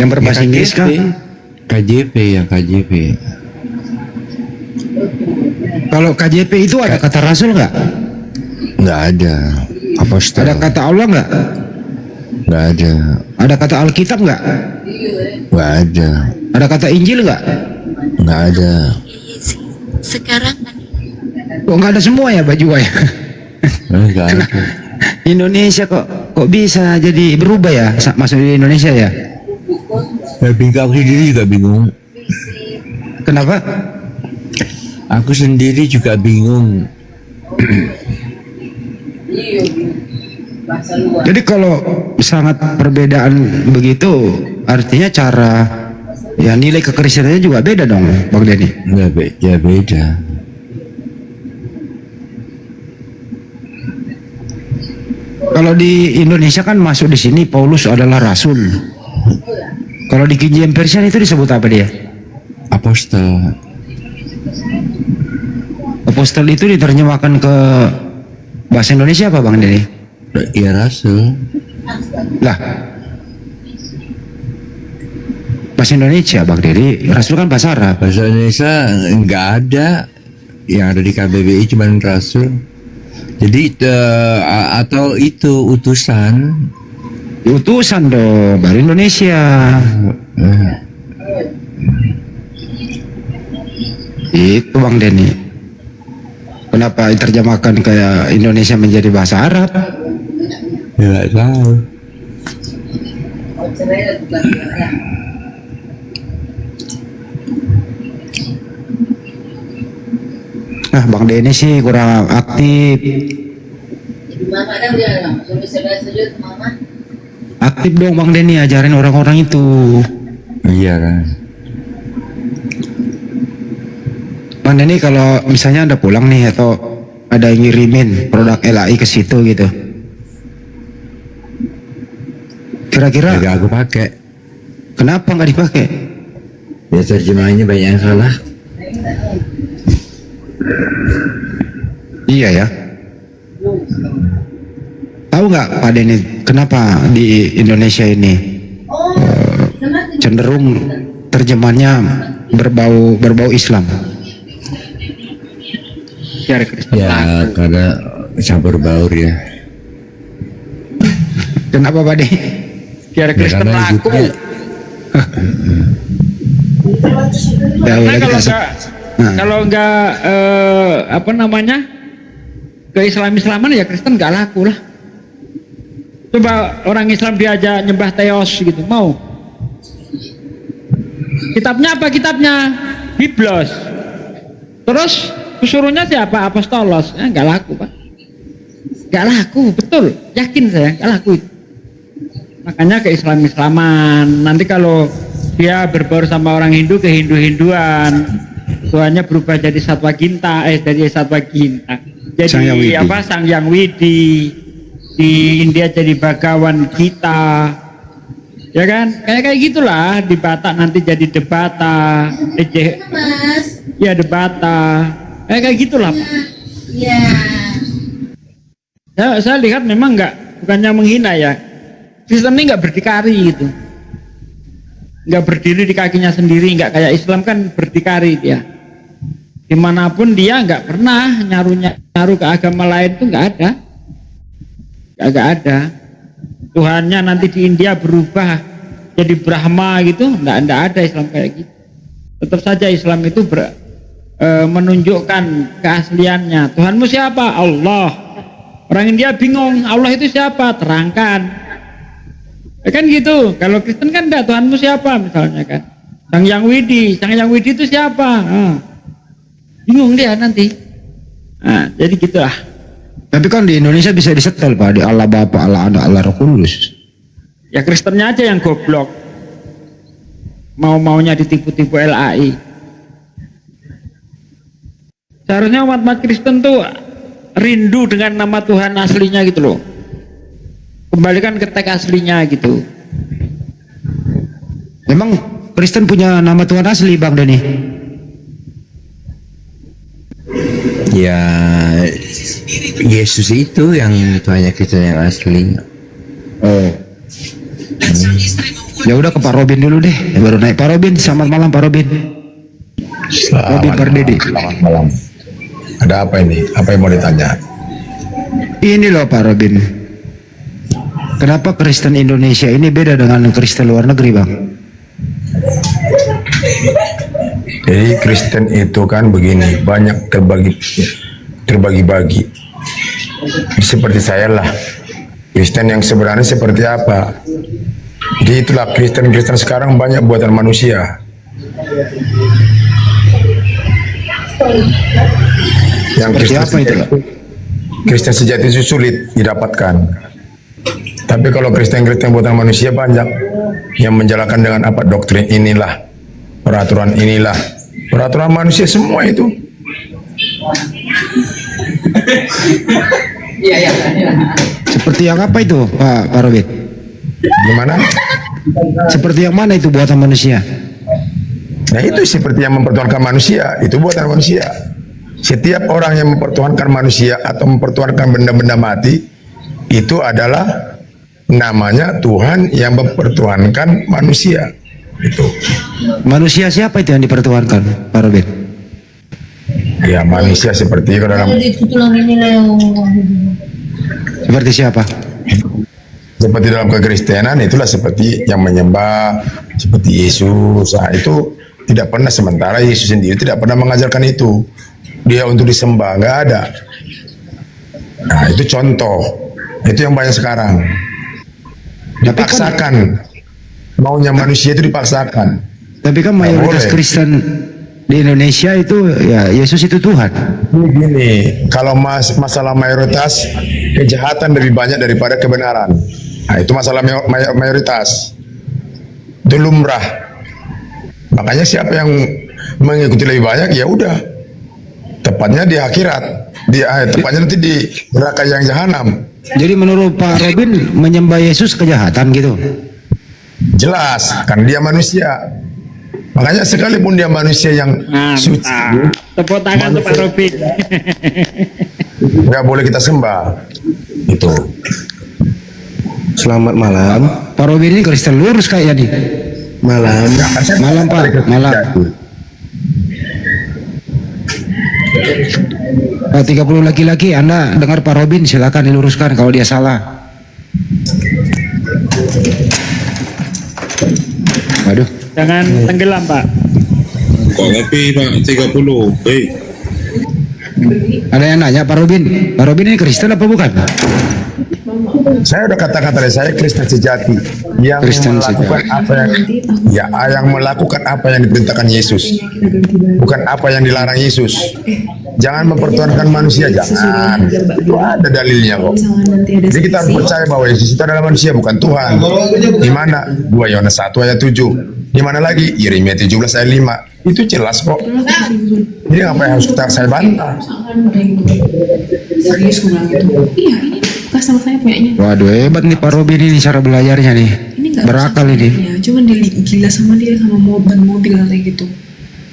Yang berbahasa Inggris kah? KJP ya KJP. Kalau KJP itu ada kata Rasul nggak? Nggak ada. Apostol. Ada kata Allah nggak? Nggak ada. Ada kata Alkitab nggak? Nggak ada. Ada kata Injil nggak? Nggak ada. Sekarang Kok nggak ada semua ya baju ya? Nggak ada. Indonesia kok bisa jadi berubah ya masuk di Indonesia ya? Aku sendiri juga bingung. Kenapa? Aku sendiri juga bingung. Jadi kalau sangat perbedaan begitu, artinya cara ya nilai kekristenannya juga beda dong, Bang Denny. Ya beda. Kalau di Indonesia kan masuk di sini Paulus adalah rasul. Kalau di King James Version itu disebut apa dia? Apostol. Apostel itu diterjemahkan ke bahasa Indonesia apa Bang Denny? Ya rasul. Lah, bahasa Indonesia Bang Denny, rasul kan bahasa Arab. Bahasa Indonesia nggak ada. Yang ada di KBBI cuma rasul. Jadi atau itu utusan. Utusan dong, baru Indonesia. Itu Bang Denny. Kenapa diterjemahkan kayak Indonesia menjadi bahasa Arab? Ya nggak tahu. Nah, Bang Denny sih kurang aktif. Mama dah dia sampai sebelah sujud mama. Aktif dong Bang Denny, ajarin orang-orang itu. Iya kan. Bang Denny kalau misalnya Anda pulang nih atau ada yang ngirimin produk LAI ke situ gitu. Kira-kira Gak aku pakai. kenapa nggak dipakai? Ya terjemahannya banyak yang salah. Iya ya. Tahu nggak Pak Denny kenapa di Indonesia ini cenderung terjemahannya berbau Islam? Biar Kristen Ya karena campur baur ya. Kenapa Pak Denny? biar Kristen karena laku. hidupnya- Ya Karena udah kita kalau nggak apa namanya ke Islam-Islaman ya Kristen nggak laku lah. Coba orang Islam diajak nyembah teos gitu mau. Kitabnya apa kitabnya? Biblos. Terus suruhnya siapa? Apostolos. Nggak laku Pak. Nggak laku betul. Yakin saya nggak laku itu. Makanya ke Islam-Islaman. Nanti kalau dia berbaur sama orang Hindu ke Hindu-Hinduan, Tuhannya berubah jadi Satwa Ginta, dari Satwa Ginta jadi Sang Yang Widi. Sang Yang Widi. Di India jadi Bhagawan Gita, ya kan? Kayak gitulah. Di Batak nanti jadi Debata, Mas. ya Debata, kayak gitulah Pak. Iya. Saya lihat memang bukannya menghina ya. Kristen ini nggak berdikari gitu. Nggak berdiri di kakinya sendiri, nggak kayak Islam kan berdikari dia. Dimanapun dia nggak pernah nyaru ke agama lain, itu nggak ada. Tuhannya nanti di India berubah jadi Brahma gitu, nggak ada Islam kayak gitu. Tetap saja Islam itu menunjukkan keasliannya. Tuhanmu siapa? Allah. Orang India bingung, Allah itu siapa? Terangkan. Ya kan gitu. Kalau Kristen kan enggak, Tuhanmu siapa misalnya kan. Sang Yang Widi itu siapa? Bingung dia nanti. Jadi gitulah. Tapi kan di Indonesia bisa disetel Pak, di Allah Bapa, Allah Anak, Allah Roh Kudus. Ya Kristennya aja yang goblok. Mau-maunya ditipu-tipu LAI. Seharusnya umat Kristen tuh rindu dengan nama Tuhan aslinya gitu loh. Kembalikan ke teks aslinya gitu. Memang Kristen punya nama Tuhan asli Bang Dani? Ya, Yesus itu yang Tuhannya Kristen yang asli. Oh. Ya udah ke Pak Robin dulu deh, baru naik. Pak Robin, selamat malam Pak Robin. Robin Pardede. Selamat malam. Ada apa ini? Apa yang mau ditanya? Ini loh Pak Robin, kenapa Kristen Indonesia ini beda dengan Kristen luar negeri Bang? Jadi Kristen itu kan begini, banyak terbagi-bagi. Seperti saya lah, Kristen yang sebenarnya seperti apa? Jadi itulah Kristen sekarang banyak buatan manusia. Yang Kristen sejati itu sulit didapatkan. Tapi kalau Kristen buatan manusia banyak yang menjalankan dengan apa? Doktrin inilah, peraturan inilah, peraturan manusia semua itu. Seperti yang apa itu Pak Robin? Gimana? Seperti yang mana itu buatan manusia? Nah itu seperti yang mempertuhankan manusia, itu buatan manusia. Setiap orang yang mempertuhankan manusia atau mempertuhankan benda-benda mati, itu adalah namanya Tuhan yang mempertuhankan manusia. Itu. Manusia siapa itu yang dipertuhankan Pak Robin? Ya manusia seperti itu dalam. Seperti siapa? Seperti dalam kekristenan itulah seperti yang menyembah seperti Yesus. Nah, itu tidak pernah, sementara Yesus sendiri tidak pernah mengajarkan itu. Dia untuk disembah, nggak ada. Nah itu contoh. Itu yang banyak sekarang. Dipaksakan. Maunya manusia itu dipaksakan. Tapi kan mayoritas Kristen di Indonesia itu ya Yesus itu Tuhan. Begini, kalau masalah mayoritas, kejahatan lebih banyak daripada kebenaran. Nah itu masalah mayoritas. Itu lumrah. Makanya siapa yang mengikuti lebih banyak, ya udah. Tepatnya di akhirat, tepatnya nanti di neraka yang jahanam. Jadi menurut Pak Robin menyembah Yesus kejahatan gitu? Jelas, kan dia manusia. Makanya sekalipun dia manusia yang suci, tepuk tangan untuk Pak Robin. nggak boleh kita sembah. Itu. Selamat malam. Pak Robin ini Kristen lurus kayaknya nih. Malam. Malam Pak, malam. 30 laki-laki, Anda dengar Pak Robin, silakan diluruskan kalau dia salah. Waduh. Jangan tenggelam Pak. Kok ngopi Pak 30? Ada yang nanya Pak Robin. Pak Robin ini Kristen apa bukan? Saya udah kata-kata dari saya Kristen sejati yang Kristen melakukan yang melakukan apa yang diperintahkan Yesus, bukan apa yang dilarang Yesus. Jangan mempertuhankan manusia, jangan. Itu ada dalilnya kok. Jadi kita harus percaya bahwa Yesus itu adalah manusia, bukan Tuhan. Di mana? 2 Yohanes 1 ayat 7. Di mana lagi? Yeremia 17 ayat 5. Itu jelas kok. Jadi apa yang harus saya bantah? Serius gue bilang gitu. Iya, ini bekas sama saya punyanya. Waduh, hebat nih Pak Robin ini cara belajarnya nih. Ini nggak berakal ini. Ya, cuman dia gila sama dia sama mobil katanya gitu.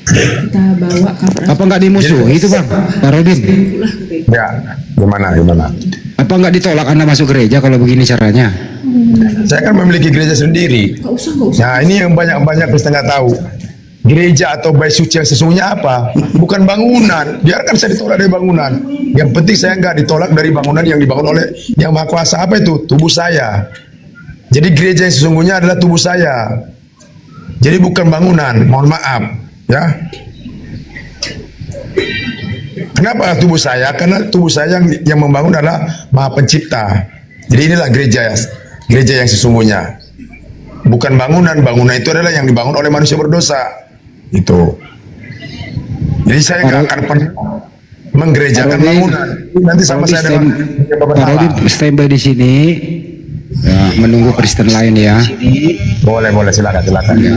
kita bawa kapan Apa nggak dimusuhi itu bang, Pak Robin? Ya, gimana? Apa nggak ditolak Anda masuk gereja kalau begini caranya? Saya kan memiliki gereja sendiri. nggak usah Nah, ini yang banyak Kristen nggak tahu. Gereja atau bait suci yang sesungguhnya apa? Bukan bangunan. Biarkan saya ditolak dari bangunan. Yang penting saya nggak ditolak dari bangunan yang dibangun oleh Yang Maha Kuasa. Apa itu? Tubuh saya. Jadi gereja yang sesungguhnya adalah tubuh saya. Jadi bukan bangunan. Mohon maaf, ya. Kenapa tubuh saya? Karena tubuh saya yang membangun adalah Maha Pencipta. Jadi inilah gereja yang sesungguhnya. Bukan bangunan. Bangunan itu adalah yang dibangun oleh manusia berdosa. Itu. Jadi saya nggak akan pernah menggerejakan bangunan. Nanti sama saya dengan Pak Robin standby di sini, ya, menunggu Kristen lain ya. Boleh, silakan.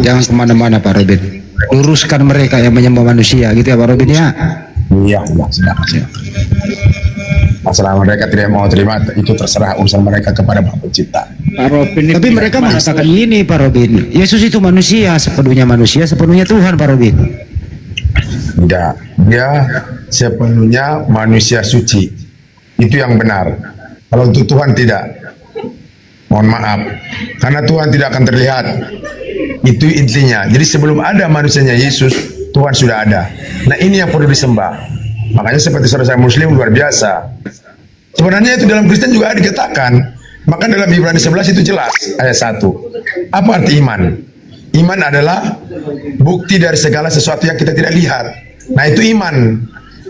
Jangan kemana-mana Pak Robin. Luruskan mereka yang menyembah manusia, gitu ya Pak Robin ya. Iya, silakan. Masalah mereka tidak mau terima itu terserah urusan mereka kepada Maha Pencipta. Pak Robin Tapi mereka mengatakan ini Pak Robin, Yesus itu manusia, sepenuhnya Tuhan Pak Robin. Tidak, dia sepenuhnya manusia suci. Itu yang benar. Kalau untuk Tuhan tidak. Mohon maaf. Karena Tuhan tidak akan terlihat. Itu intinya. Jadi sebelum ada manusianya Yesus, Tuhan sudah ada. Nah, ini yang perlu disembah. Makanya seperti saudara saya Muslim luar biasa. Sebenarnya itu dalam Kristen juga dikatakan. Maka dalam Ibrani 11 itu jelas ayat 1. Apa arti iman? Iman adalah bukti dari segala sesuatu yang kita tidak lihat. Nah, itu iman.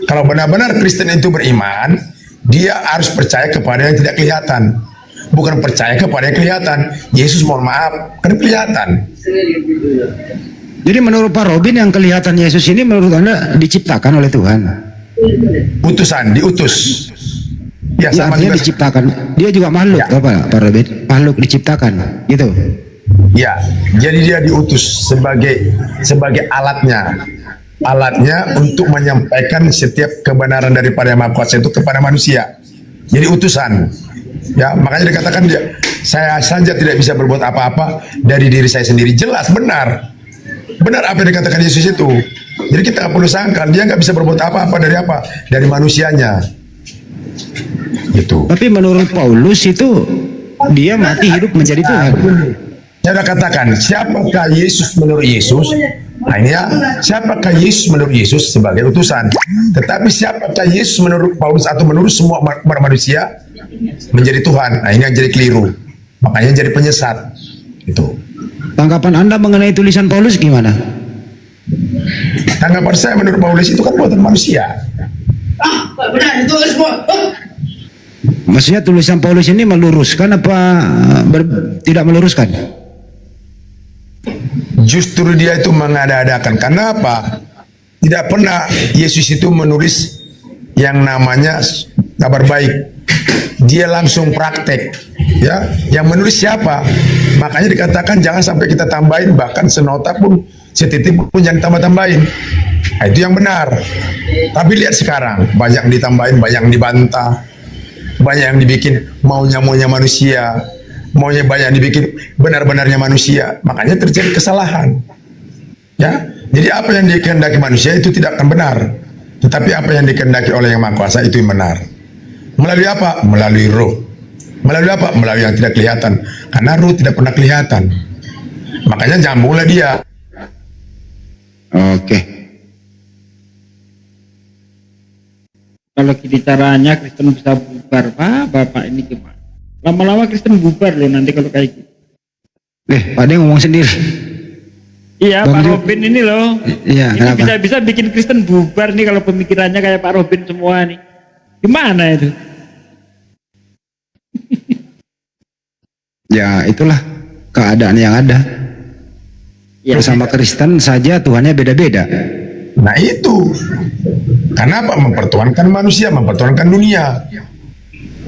Kalau benar-benar Kristen itu beriman, dia harus percaya kepada yang tidak kelihatan. Bukan percaya kepada yang kelihatan. Yesus mohon maaf, kan kelihatan. Jadi menurut Pak Robin yang kelihatan Yesus ini menurut Anda diciptakan oleh Tuhan? Utusan, diutus. Ya, Ya, sama artinya juga. diciptakan. Dia juga makhluk, Ya. Pak Robin? Makhluk diciptakan, gitu. Ya, jadi dia diutus sebagai alatnya untuk menyampaikan setiap kebenaran daripada Yang Maha Kuasa itu kepada manusia. Jadi utusan. Ya, makanya dikatakan saya saja tidak bisa berbuat apa-apa dari diri saya sendiri. Jelas, benar apa yang dikatakan Yesus itu. Jadi kita nggak perlu sangkal dia nggak bisa berbuat apa-apa dari manusianya. Itu. Tapi menurut Paulus itu dia mati hidup menjadi Tuhan. Saya sudah katakan, siapakah Yesus menurut Yesus? Nah, ini ya, siapakah Yesus menurut Yesus sebagai utusan? Tetapi siapakah Yesus menurut Paulus atau menurut semua manusia menjadi Tuhan? Nah, ini yang jadi keliru. Makanya jadi penyesat. Itu. Tanggapan Anda mengenai tulisan Paulus gimana? Tanggapan saya menurut Paulus itu kan buatan manusia. Maksudnya tulisan Paulus ini meluruskan apa tidak meluruskan? Justru dia itu mengada-adakan. Karena apa? Tidak pernah Yesus itu menulis yang namanya kabar baik. Dia langsung praktek. Ya, yang menulis siapa? Makanya dikatakan jangan sampai kita tambahin, bahkan senota pun, setitik pun jangan tambah-tambahin. Nah, itu yang benar. Tapi lihat sekarang, banyak yang ditambahin, banyak yang dibantah, banyak yang dibikin maunya manusia, maunya banyak yang dibikin benar-benarnya manusia. Makanya terjadi kesalahan. Ya, jadi apa yang dikehendaki manusia itu tidak akan benar. Tetapi apa yang dikehendaki oleh Yang Maha Kuasa itu yang benar. Melalui apa? Melalui roh. Melalui apa? Melalui yang tidak kelihatan. Karena roh tidak pernah kelihatan. Makanya nyambunglah dia. Oke. Kalau gini caranya Kristen bisa bubar, Bapak ini gimana? Lama-lama Kristen bubar loh nanti kalau kayak gitu. Pak dia ngomong sendiri. Iya, Bang Pak Ju- Robin ini loh. Iya, Ini kenapa? bisa bikin Kristen bubar nih kalau pemikirannya kayak Pak Robin semua nih. Gimana itu? Ya itulah keadaan yang ada. Ya, Bersama Kristen saja Tuhannya beda-beda. Nah itu. Karena apa? Mempertuhankan manusia, mempertuhankan dunia.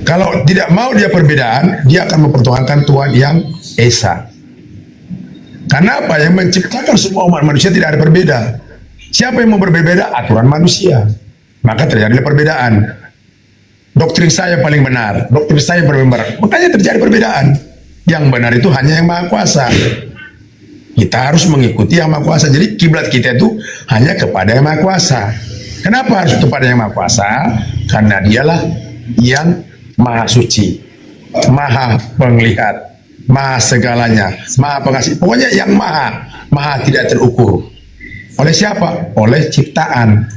Kalau tidak mau dia perbedaan, dia akan mempertuhankan Tuhan yang Esa. Karena apa? Yang menciptakan semua umat manusia tidak ada berbeda. Siapa yang mau berbeda? Aturan manusia. Maka terjadi perbedaan. Doktrin saya paling benar, doktrin saya benar. Makanya terjadi perbedaan. Yang benar itu hanya Yang Maha Kuasa. Kita harus mengikuti Yang Maha Kuasa. Jadi kiblat kita itu hanya kepada Yang Maha Kuasa. Kenapa harus kepada Yang Maha Kuasa? Karena dialah yang Maha Suci, Maha Penglihat, Maha segalanya, Maha Pengasih. Pokoknya yang Maha tidak terukur. Oleh siapa? Oleh ciptaan.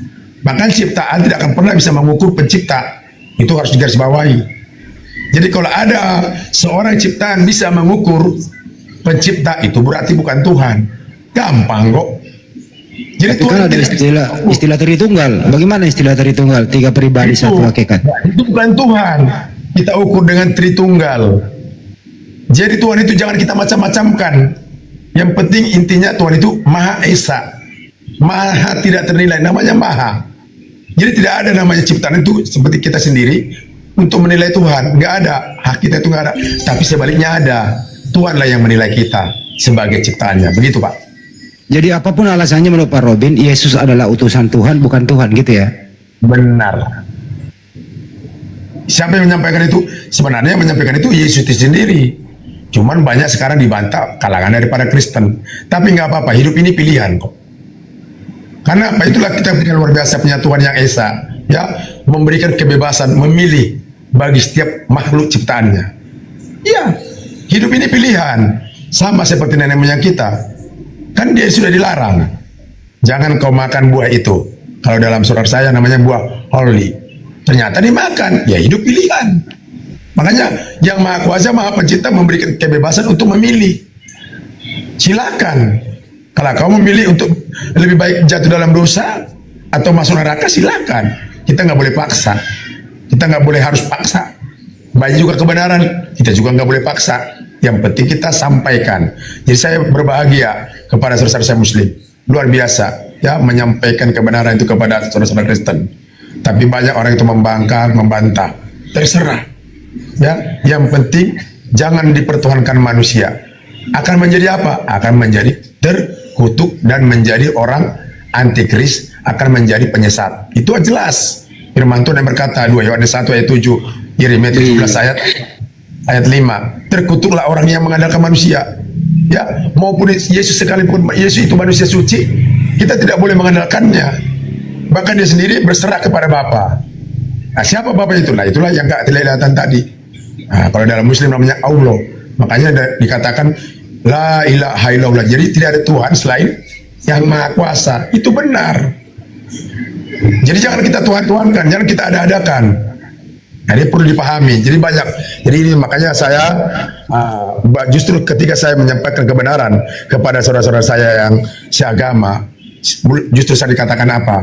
Bahkan ciptaan tidak akan pernah bisa mengukur pencipta. Itu harus digarisbawahi. Jadi kalau ada seorang ciptaan bisa mengukur pencipta, itu berarti bukan Tuhan. Gampang kok. Jadi Tapi kan ada istilah Tritunggal. Bagaimana istilah Tritunggal? 3 pribadi, 1 hakikat. Itu bukan Tuhan. Kita ukur dengan Tritunggal. Jadi Tuhan itu jangan kita macam-macamkan. Yang penting intinya Tuhan itu Maha Esa, Maha tidak ternilai, namanya Maha. Jadi tidak ada namanya ciptaan itu seperti kita sendiri untuk menilai Tuhan. Nggak ada, hak kita itu nggak ada. Tapi sebaliknya ada. Tuhanlah yang menilai kita sebagai ciptaannya. Begitu Pak. Jadi apapun alasannya menurut Pak Robin, Yesus adalah utusan Tuhan, bukan Tuhan, gitu ya? Benar. Siapa yang menyampaikan itu? Sebenarnya yang menyampaikan itu Yesus itu sendiri. Cuman banyak sekarang dibantah kalangan daripada Kristen. Tapi nggak apa-apa, hidup ini pilihan kok. Karena apa? Itulah kita punya luar biasa, punya Tuhan yang Esa, ya, memberikan kebebasan memilih bagi setiap makhluk ciptaannya. Ya, hidup ini pilihan, sama seperti nenek moyang kita. Kan dia sudah dilarang, jangan kau makan buah itu. Kalau dalam surat saya namanya buah holy. Ternyata dimakan, ya hidup pilihan. Makanya yang Maha Kuasa, Maha Pencipta memberikan kebebasan untuk memilih. Silakan. Kalau kamu memilih untuk lebih baik jatuh dalam dosa atau masuk neraka, silakan. Kita nggak boleh paksa. Kita nggak boleh harus paksa. Baik juga kebenaran, kita juga nggak boleh paksa. Yang penting kita sampaikan. Jadi saya berbahagia kepada saudara-saudara saya Muslim. Luar biasa, ya, menyampaikan kebenaran itu kepada saudara-saudara Kristen. Tapi banyak orang itu membangkang, membantah. Terserah. Ya, yang penting jangan dipertuhankan manusia. Akan menjadi apa? Akan menjadi terkutuk dan menjadi orang antikris, akan menjadi penyesat. Itu jelas. Firman Tuhan yang berkata 2 Yohanes 1 ayat 7, Yeremia 17 ayat 5. Terkutuklah orang yang mengandalkan manusia. Ya, maupun Yesus sekalipun Yesus itu manusia suci, kita tidak boleh mengandalkannya. Bahkan dia sendiri berserah kepada Bapa. Nah, siapa Bapa itu? Nah, itulah yang gak kelihatan tadi. Nah, kalau dalam Muslim namanya Allah. Makanya dikatakan La ilaha illallah. Jadi tidak ada Tuhan selain yang Maha Kuasa. Itu benar. Jadi jangan kita Tuhan-Tuhankan, jangan kita ada-adakan. Nah, ini perlu dipahami. Jadi banyak. Jadi ini makanya saya justru ketika saya menyampaikan kebenaran kepada saudara-saudara saya yang seagama, justru saya dikatakan apa?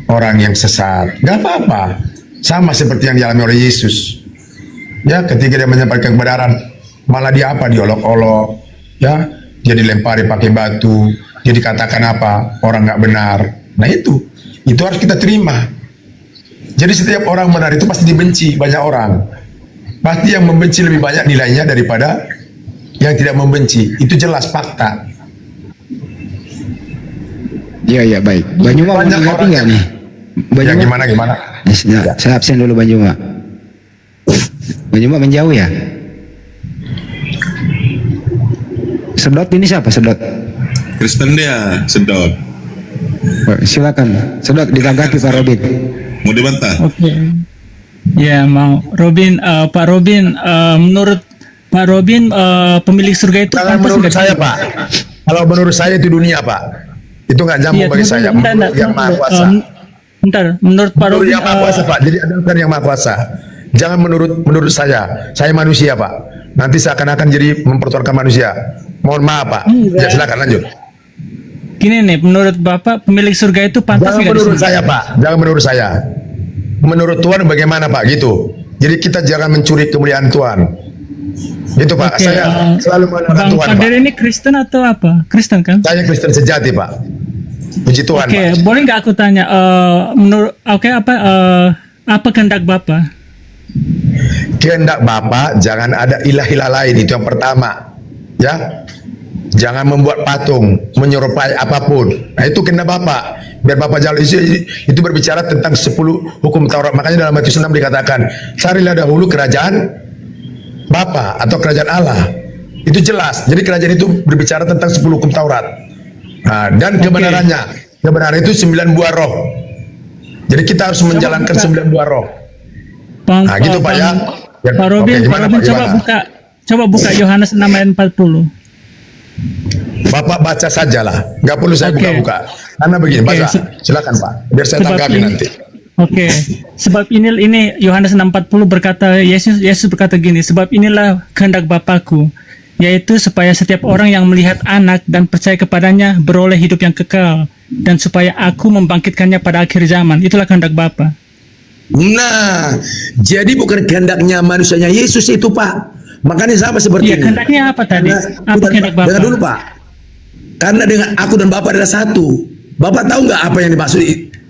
Orang yang sesat. Gak apa-apa. Sama seperti yang dialami oleh Yesus. Ya, ketika dia menyampaikan kebenaran, malah dia apa? Diolok-olok. Ya, dia dilempari pakai batu. Dia dikatakan apa? Orang nggak benar. Nah itu harus kita terima. Jadi setiap orang benar itu pasti dibenci banyak orang. Pasti yang membenci lebih banyak nilainya daripada yang tidak membenci. Itu jelas fakta. Iya, baik. Banyuma mau menanggapi nggak nih? Ya gimana? Ya, saya absen dulu Banyuma. Banyuma menjauh ya? Sedot ini siapa Sedot? Kristen dia, sedot. Silakan, Sedot ditanggapi Pak Robin. Mau dibantah? Oke. Ya mau. Robin, Pak Robin, menurut Pak Robin pemilik surga itu Jangan menurut saya Pak. Kalau menurut saya itu dunia Pak. Itu nggak nyambung bagi saya. Menurut yang Maha Kuasa. Bentar, menurut Pak Robin. Yang Maha Kuasa Pak. Jadi ada yang Maha Kuasa. Jangan menurut saya. Saya manusia Pak. Nanti seakan-akan jadi mempertuhankan manusia. Mohon maaf Pak. Ya silakan lanjut. Gini nih, menurut Bapak pemilik surga itu pantas Jangan menurut saya Pak. Jangan menurut saya. Menurut Tuhan bagaimana Pak? Gitu. Jadi kita jangan mencuri kemuliaan Tuhan. Gitu Pak. Oke, Saya selalu mengandalkan Bang Tuhan Kadir Pak. ini Kristen atau apa? Kristen kan? Saya Kristen sejati Pak. Puji Tuhan Oke, Pak. boleh nggak aku tanya? Apa kehendak Bapak? Kehendak Bapa jangan ada ilah-ilah lain, itu yang pertama. Ya. Jangan membuat patung menyerupai apapun. Nah, itu kehendak Bapa. Biar Bapa jalan itu berbicara tentang 10 hukum Taurat. Makanya dalam Matius 6 dikatakan, carilah dahulu kerajaan Bapa atau kerajaan Allah Itu jelas. Jadi kerajaan itu berbicara tentang 10 hukum Taurat. Nah, dan kebenaran itu 9 buah roh. Jadi kita harus menjalankan 9 buah roh. Nah, gitu Pak ya. Pak Robin, Oke, gimana, Pak? coba buka Yohanes 6 ayat 40. Bapak baca sajalah, nggak perlu saya buka-buka. Karena begini, baca. Silakan Pak, biar saya tanggapi nanti. Oke, sebab ini Yohanes 6:40 berkata, Yesus berkata gini, sebab inilah kehendak Bapakku, yaitu supaya setiap orang yang melihat anak dan percaya kepadanya beroleh hidup yang kekal, dan supaya aku membangkitkannya pada akhir zaman. Itulah kehendak Bapa. Nah, jadi bukan kehendaknya manusianya Yesus itu Pak. Makanya sama seperti Iya, ini. kehendaknya apa tadi? Apa kehendak Bapa? Dengar dulu Pak. Karena dengan aku dan Bapa adalah satu. Bapak tahu nggak apa yang dimaksud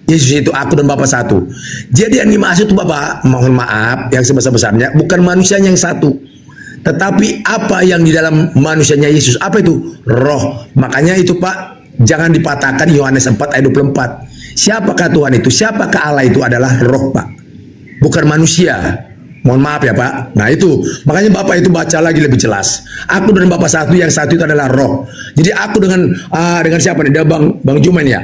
Yesus itu aku dan Bapa satu? Jadi yang dimaksud Bapak, mohon maaf yang sebesar-besarnya, bukan manusianya yang satu. Tetapi apa yang di dalam manusianya Yesus? Apa itu? Roh. Makanya itu Pak, jangan dipatahkan Yohanes 4 ayat 24. Siapakah Tuhan itu? Siapakah Allah itu? Adalah roh Pak, bukan manusia. Mohon maaf ya Pak. Nah itu, makanya Bapak itu baca lagi lebih jelas. Aku dan Bapak satu, yang satu itu adalah roh. Jadi aku dengan siapa nih? Dia Bang Juman ya.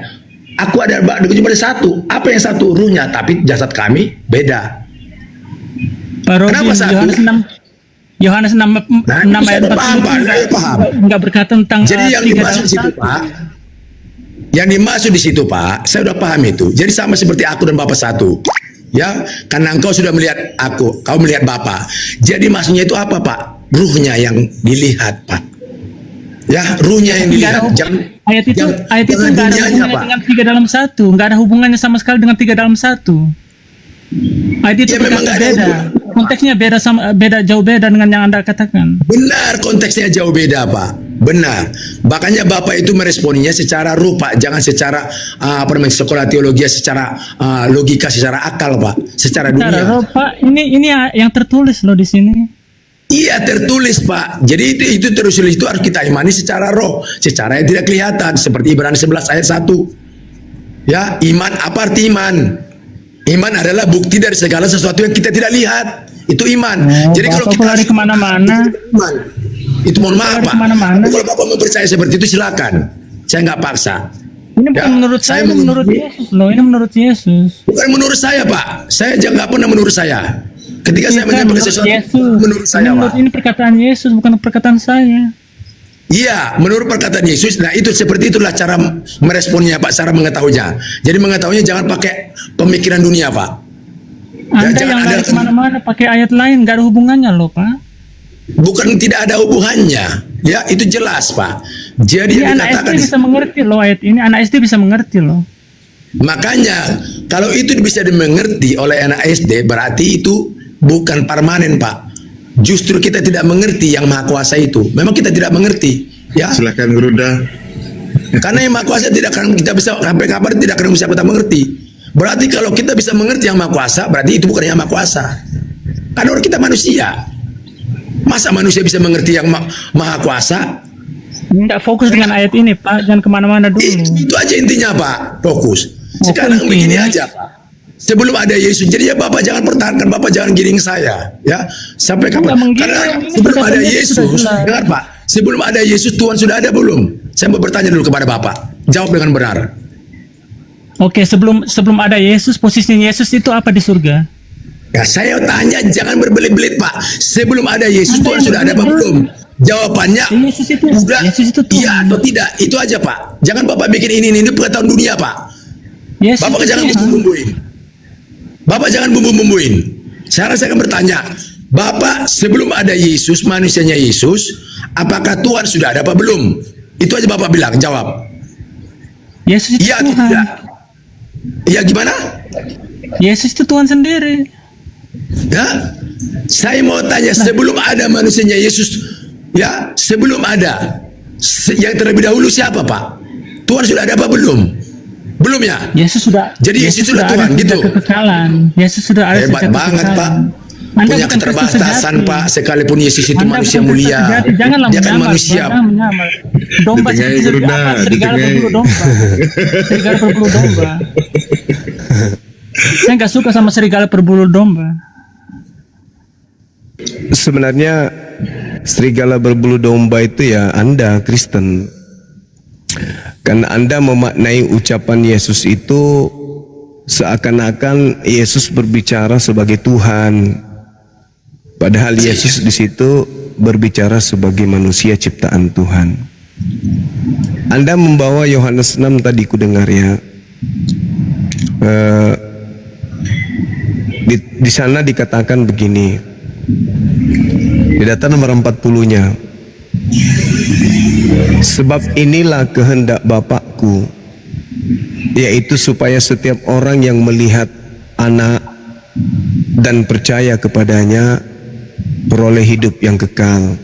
Aku ada dengan Juman satu. Apa yang satu? Ruhnya, tapi jasad kami beda. Pak Robin, Kenapa satu? Yohanes 6 Nah, ayat 40 paham. enggak berkata tentang Jadi yang tiga dimaksud dalam di situ satu. Pak, yang dimaksud di situ Pak, saya udah paham itu. Jadi sama seperti aku dan Bapak satu. Ya, karena engkau sudah melihat aku, kau melihat Bapak. Jadi maksudnya itu apa Pak? Ruhnya yang dilihat Pak. Ya, ruhnya yang dilihat. Ayat itu jangan nggak ada dunianya, hubungannya Pak. dengan 3 dalam 1, nggak ada hubungannya sama sekali dengan 3 dalam 1. Ayat itu Ya, memang nggak ada beda. Konteksnya jauh beda dengan yang Anda katakan. Benar, konteksnya jauh beda Pak. Benar. Makanya Bapak itu meresponinya secara ruh Pak, jangan secara sekolah teologi, secara logika, secara akal Pak, secara dunia. Roh, Pak, ini yang tertulis loh di sini. Iya tertulis Pak. Jadi itu tertulis itu harus kita imani secara roh, secara yang tidak kelihatan. Seperti Ibrani 11 ayat 1. Ya, iman, apa arti iman? Iman adalah bukti dari segala sesuatu yang kita tidak lihat. Itu iman. Jadi kalau kita lari kemana-mana, iman, itu mohon maaf Pak. Kemana-mana. Kalau Bapak mau percaya seperti itu silakan. Saya nggak paksa. ini bukan Ya, menurut saya, ini menurut- menurut Yesus loh. Ini menurut Yesus. Bukan menurut saya Pak. Saya jangan nggak pernah menurut saya. Ketika saya Bukan menyampaikan sesuatu menurut saya Pak. Ini perkataan Yesus, bukan perkataan saya. Iya, menurut perkataan Yesus. Nah itu seperti itulah cara meresponnya Pak, cara mengetahuinya. Jadi mengetahuinya jangan pakai pemikiran dunia Pak. Anda jangan yang ada- lari kemana-mana pakai ayat lain, nggak ada hubungannya loh Pak. Bukan tidak ada hubungannya. Ya itu jelas Pak. Jadi Ini yang anak dikatakan SD bisa mengerti loh ayat ini. Anak SD bisa mengerti loh. makanya kalau itu bisa dimengerti oleh anak SD berarti itu bukan permanen Pak. Justru kita tidak mengerti yang Maha Kuasa itu. Memang kita tidak mengerti. Ya. Silakan Gruda. Karena yang Maha Kuasa tidak akan kita bisa sampai kapan tidak akan bisa kita mengerti. Berarti kalau kita bisa mengerti yang Maha Kuasa, berarti itu bukan yang Maha Kuasa. Karena orang kita manusia. Masa manusia bisa mengerti yang Maha Kuasa? Nggak fokus dengan ayat ini Pak. Jangan kemana-mana dulu. Itu aja intinya Pak. Fokus. Sekarang intinya. begini aja Pak. Sebelum ada Yesus, jadi ya Bapak jangan pertahankan, Bapak jangan giring saya, ya sampai kapan? Karena sebelum ada Yesus, dengar Pak, sebelum ada Yesus Tuhan sudah ada belum? Saya mau bertanya dulu kepada Bapak, jawab dengan benar. Oke, sebelum ada Yesus, posisinya Yesus itu apa di surga? Ya saya tanya, jangan berbelit-belit Pak. Sebelum ada Yesus Tuhan sudah ada apa belum? Jawabannya udah, iya atau tidak, itu aja Pak. Jangan Bapak bikin ini pengetahuan dunia Pak. Bapak jangan bumbu-bumbuin. Bapak jangan bumbu-bumbuin. Sekarang saya akan bertanya, Bapak sebelum ada Yesus, manusianya Yesus, apakah Tuhan sudah ada apa belum? Itu aja Bapak bilang, jawab. Yesus itu Iya, Tuhan. tidak. Iya gimana? Yesus itu Tuhan sendiri. Ya, saya mau tanya sebelum ada manusianya Yesus, ya sebelum ada, yang terlebih dahulu siapa Pak? Tuhan sudah ada apa belum? Belum ya? Yesus sudah. Jadi Yesus sudah ada Tuhan sejak gitu. Kekekalan. Yesus sudah ada Hebat sejak banget kekekalan. Pak. Anda Punya bukan keterbatasan Kristus sejati. Pak. Sekalipun Yesus itu Anda manusia bukan Kristus mulia, sejati. Janganlah dia kan menyamar, manusia. jangan menyamar. Domba Ditengahi, seperti Gruda, serigala ditengahi. berbulu domba. Serigala berbulu domba. Saya nggak suka sama serigala berbulu domba. Sebenarnya Serigala berbulu domba itu ya Anda Kristen. Karena Anda memaknai ucapan Yesus itu seakan-akan Yesus berbicara sebagai Tuhan. Padahal Yesus di situ berbicara sebagai manusia ciptaan Tuhan. Anda membawa Yohanes 6 tadi ku dengar ya. Di sana dikatakan begini. Di data nomor 40-nya. Sebab inilah kehendak Bapakku, yaitu supaya setiap orang yang melihat Anak dan percaya kepadanya peroleh hidup yang kekal.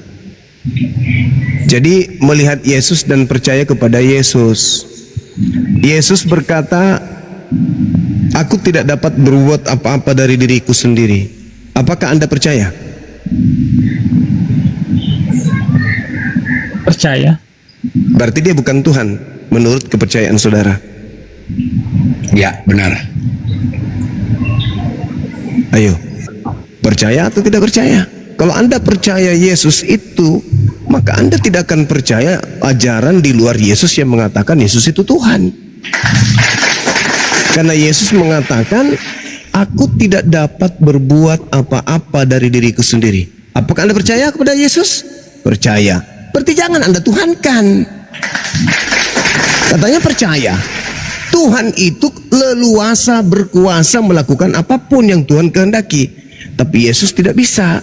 Jadi melihat Yesus dan percaya kepada Yesus. Yesus berkata, aku tidak dapat berbuat apa-apa dari diriku sendiri. Apakah Anda percaya? Percaya. Berarti dia bukan Tuhan menurut kepercayaan saudara. Ya, benar. Ayo, percaya atau tidak percaya? Kalau Anda percaya Yesus itu, maka Anda tidak akan percaya ajaran di luar Yesus yang mengatakan Yesus itu Tuhan. Karena Yesus mengatakan, aku tidak dapat berbuat apa-apa dari diriku sendiri. Apakah Anda percaya kepada Yesus? Percaya. Berarti jangan Anda tuhankan. Katanya percaya. Tuhan itu leluasa berkuasa melakukan apapun yang Tuhan kehendaki. Tapi Yesus tidak bisa.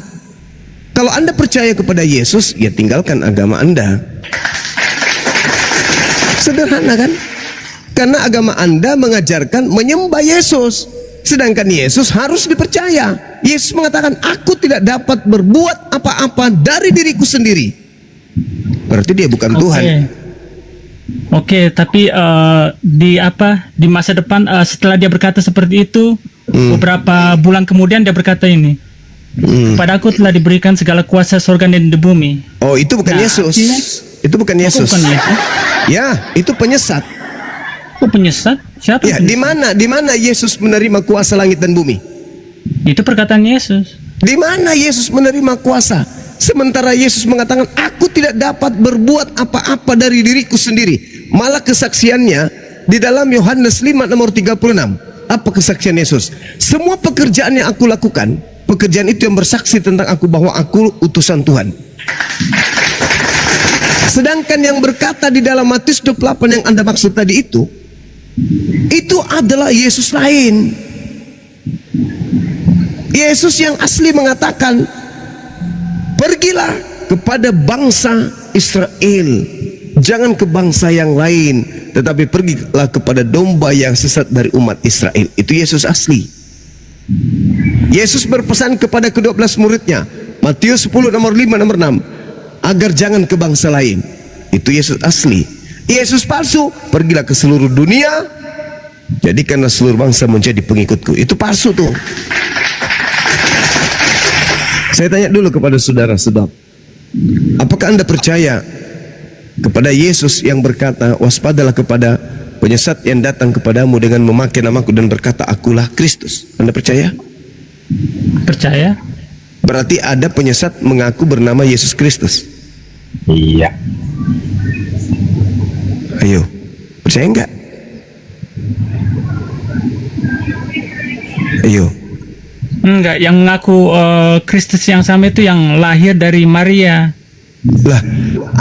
Kalau Anda percaya kepada Yesus, ya tinggalkan agama Anda. Sederhana kan? Karena agama Anda mengajarkan menyembah Yesus. Sedangkan Yesus harus dipercaya. Yesus mengatakan, aku tidak dapat berbuat apa-apa dari diriku sendiri. Berarti dia bukan Tuhan. Oke, tapi di masa depan setelah dia berkata seperti itu, beberapa bulan kemudian dia berkata ini, padaku telah diberikan segala kuasa surga dan di bumi. Oh, itu bukan Yesus. Itu bukan Yesus. Bukan Yesus. Ya, itu penyesat. Oh, penyesat? Siapa? Ya, di mana Yesus menerima kuasa langit dan bumi? Itu perkataan Yesus. Di mana Yesus menerima kuasa? Sementara Yesus mengatakan, aku tidak dapat berbuat apa-apa dari diriku sendiri. Malah kesaksiannya di dalam Yohanes 5 nomor 36. Apa kesaksian Yesus? Semua pekerjaan yang aku lakukan, pekerjaan itu yang bersaksi tentang aku bahwa aku utusan Tuhan. Sedangkan yang berkata di dalam Matius 28 yang Anda maksud tadi itu adalah Yesus lain. Yesus yang asli mengatakan, pergilah kepada bangsa Israel, jangan ke bangsa yang lain, tetapi pergilah kepada domba yang sesat dari umat Israel. Itu Yesus asli. Yesus berpesan kepada ke-12 muridnya, Matius 10 nomor 5 nomor 6, agar jangan ke bangsa lain. Itu Yesus asli. Yesus palsu, pergilah ke seluruh dunia, jadikanlah seluruh bangsa menjadi pengikutku. Itu palsu tuh. Saya tanya dulu kepada saudara-saudara, apakah Anda percaya kepada Yesus yang berkata, waspadalah kepada penyesat yang datang kepadamu dengan memakai namaku dan berkata, akulah Kristus? Anda percaya? Percaya. Berarti ada penyesat mengaku bernama Yesus Kristus? Iya. Ayo, percaya enggak? Ayo. Enggak, yang mengaku Kristus yang sama itu yang lahir dari Maria. Lah,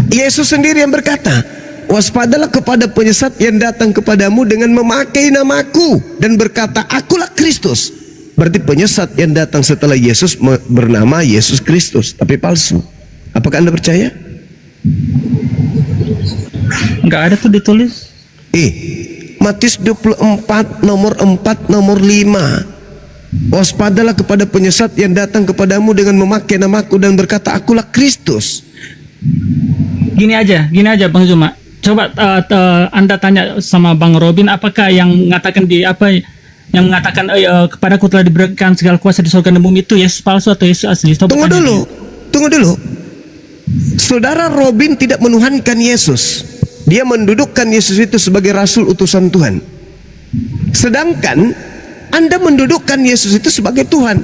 Yesus sendiri yang berkata, waspadalah kepada penyesat yang datang kepadamu dengan memakai namaku dan berkata, akulah Kristus. Berarti penyesat yang datang setelah Yesus bernama Yesus Kristus, tapi palsu. Apakah Anda percaya? Enggak ada tuh ditulis. Matius 24 nomor 4 nomor 5. Waspadalah kepada penyesat yang datang kepadamu dengan memakai namaku dan berkata, akulah Kristus. Gini aja Bang Zuma. Coba Anda tanya sama Bang Robin, apakah yang mengatakan kepadaku telah diberikan segala kuasa di surga dan bumi itu Yesus palsu atau Yesus asli? Tunggu dulu. Saudara Robin tidak menuhankan Yesus. Dia mendudukkan Yesus itu sebagai rasul utusan Tuhan. Sedangkan Anda mendudukkan Yesus itu sebagai Tuhan.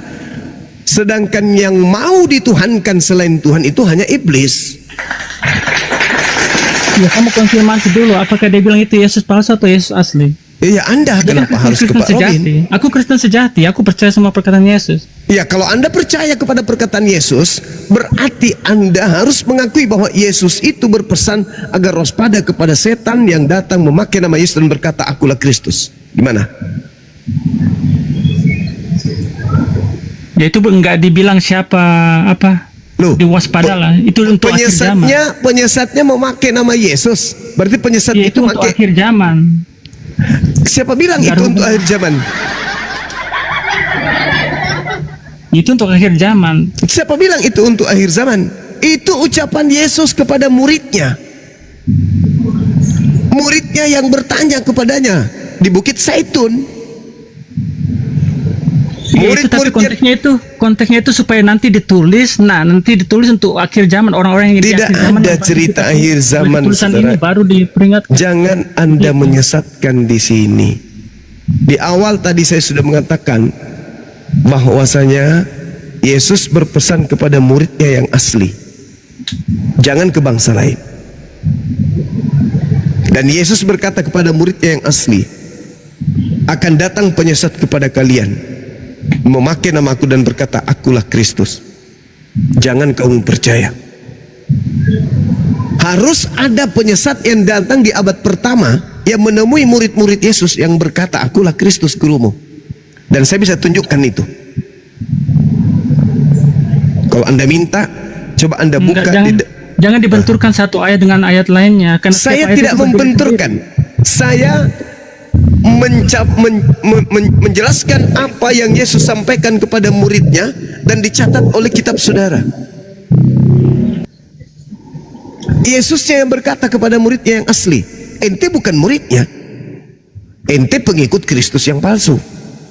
Sedangkan yang mau dituhankan selain Tuhan itu hanya iblis. Ya, kamu konfirmasi dulu apakah dia bilang itu Yesus palsu atau Yesus asli. Ya Anda Dia kenapa kan harus ke Kristen Pak Robin? sejati. Aku Kristen sejati, aku percaya sama perkataan Yesus. Ya kalau Anda percaya kepada perkataan Yesus, berarti Anda harus mengakui bahwa Yesus itu berpesan agar waspada kepada setan yang datang memakai nama Yesus dan berkata, akulah Kristus. Gimana? Ya itu enggak dibilang siapa apa. Loh, diwaspadalah. Itu untuk akhir zaman. Penyesatnya memakai nama Yesus. Berarti penyesat Ya, itu untuk pakai. akhir zaman. Siapa bilang itu untuk akhir zaman? Itu untuk akhir zaman. Siapa bilang itu untuk akhir zaman? Itu ucapan Yesus kepada muridnya. Muridnya yang bertanya kepadanya di Bukit Zaitun. Ya, itu, tapi konteksnya itu supaya nanti ditulis. Nah, nanti ditulis untuk akhir zaman, orang-orang yang di Tidak akhir zaman. ada cerita akhir zaman, tulisan saudara. ini baru diperingatkan. Jangan Anda menyesatkan di sini. Di awal tadi saya sudah mengatakan bahwasanya Yesus berpesan kepada muridnya yang asli. Jangan ke bangsa lain. Dan Yesus berkata kepada muridnya yang asli, akan datang penyesat kepada kalian, memakai nama aku dan berkata, akulah Kristus. Jangan kamu percaya. Harus ada penyesat yang datang di abad pertama yang menemui murid-murid Yesus yang berkata, akulah Kristus gurumu. Dan saya bisa tunjukkan itu. Kalau Anda minta, coba Anda buka. Jangan dibenturkan satu ayat dengan ayat lainnya. Karena Saya ayat tidak itu membenturkan. Saya menjelaskan apa yang Yesus sampaikan kepada muridnya dan dicatat oleh kitab saudara. Yesusnya yang berkata kepada muridnya yang asli, ente bukan muridnya, ente pengikut Kristus yang palsu.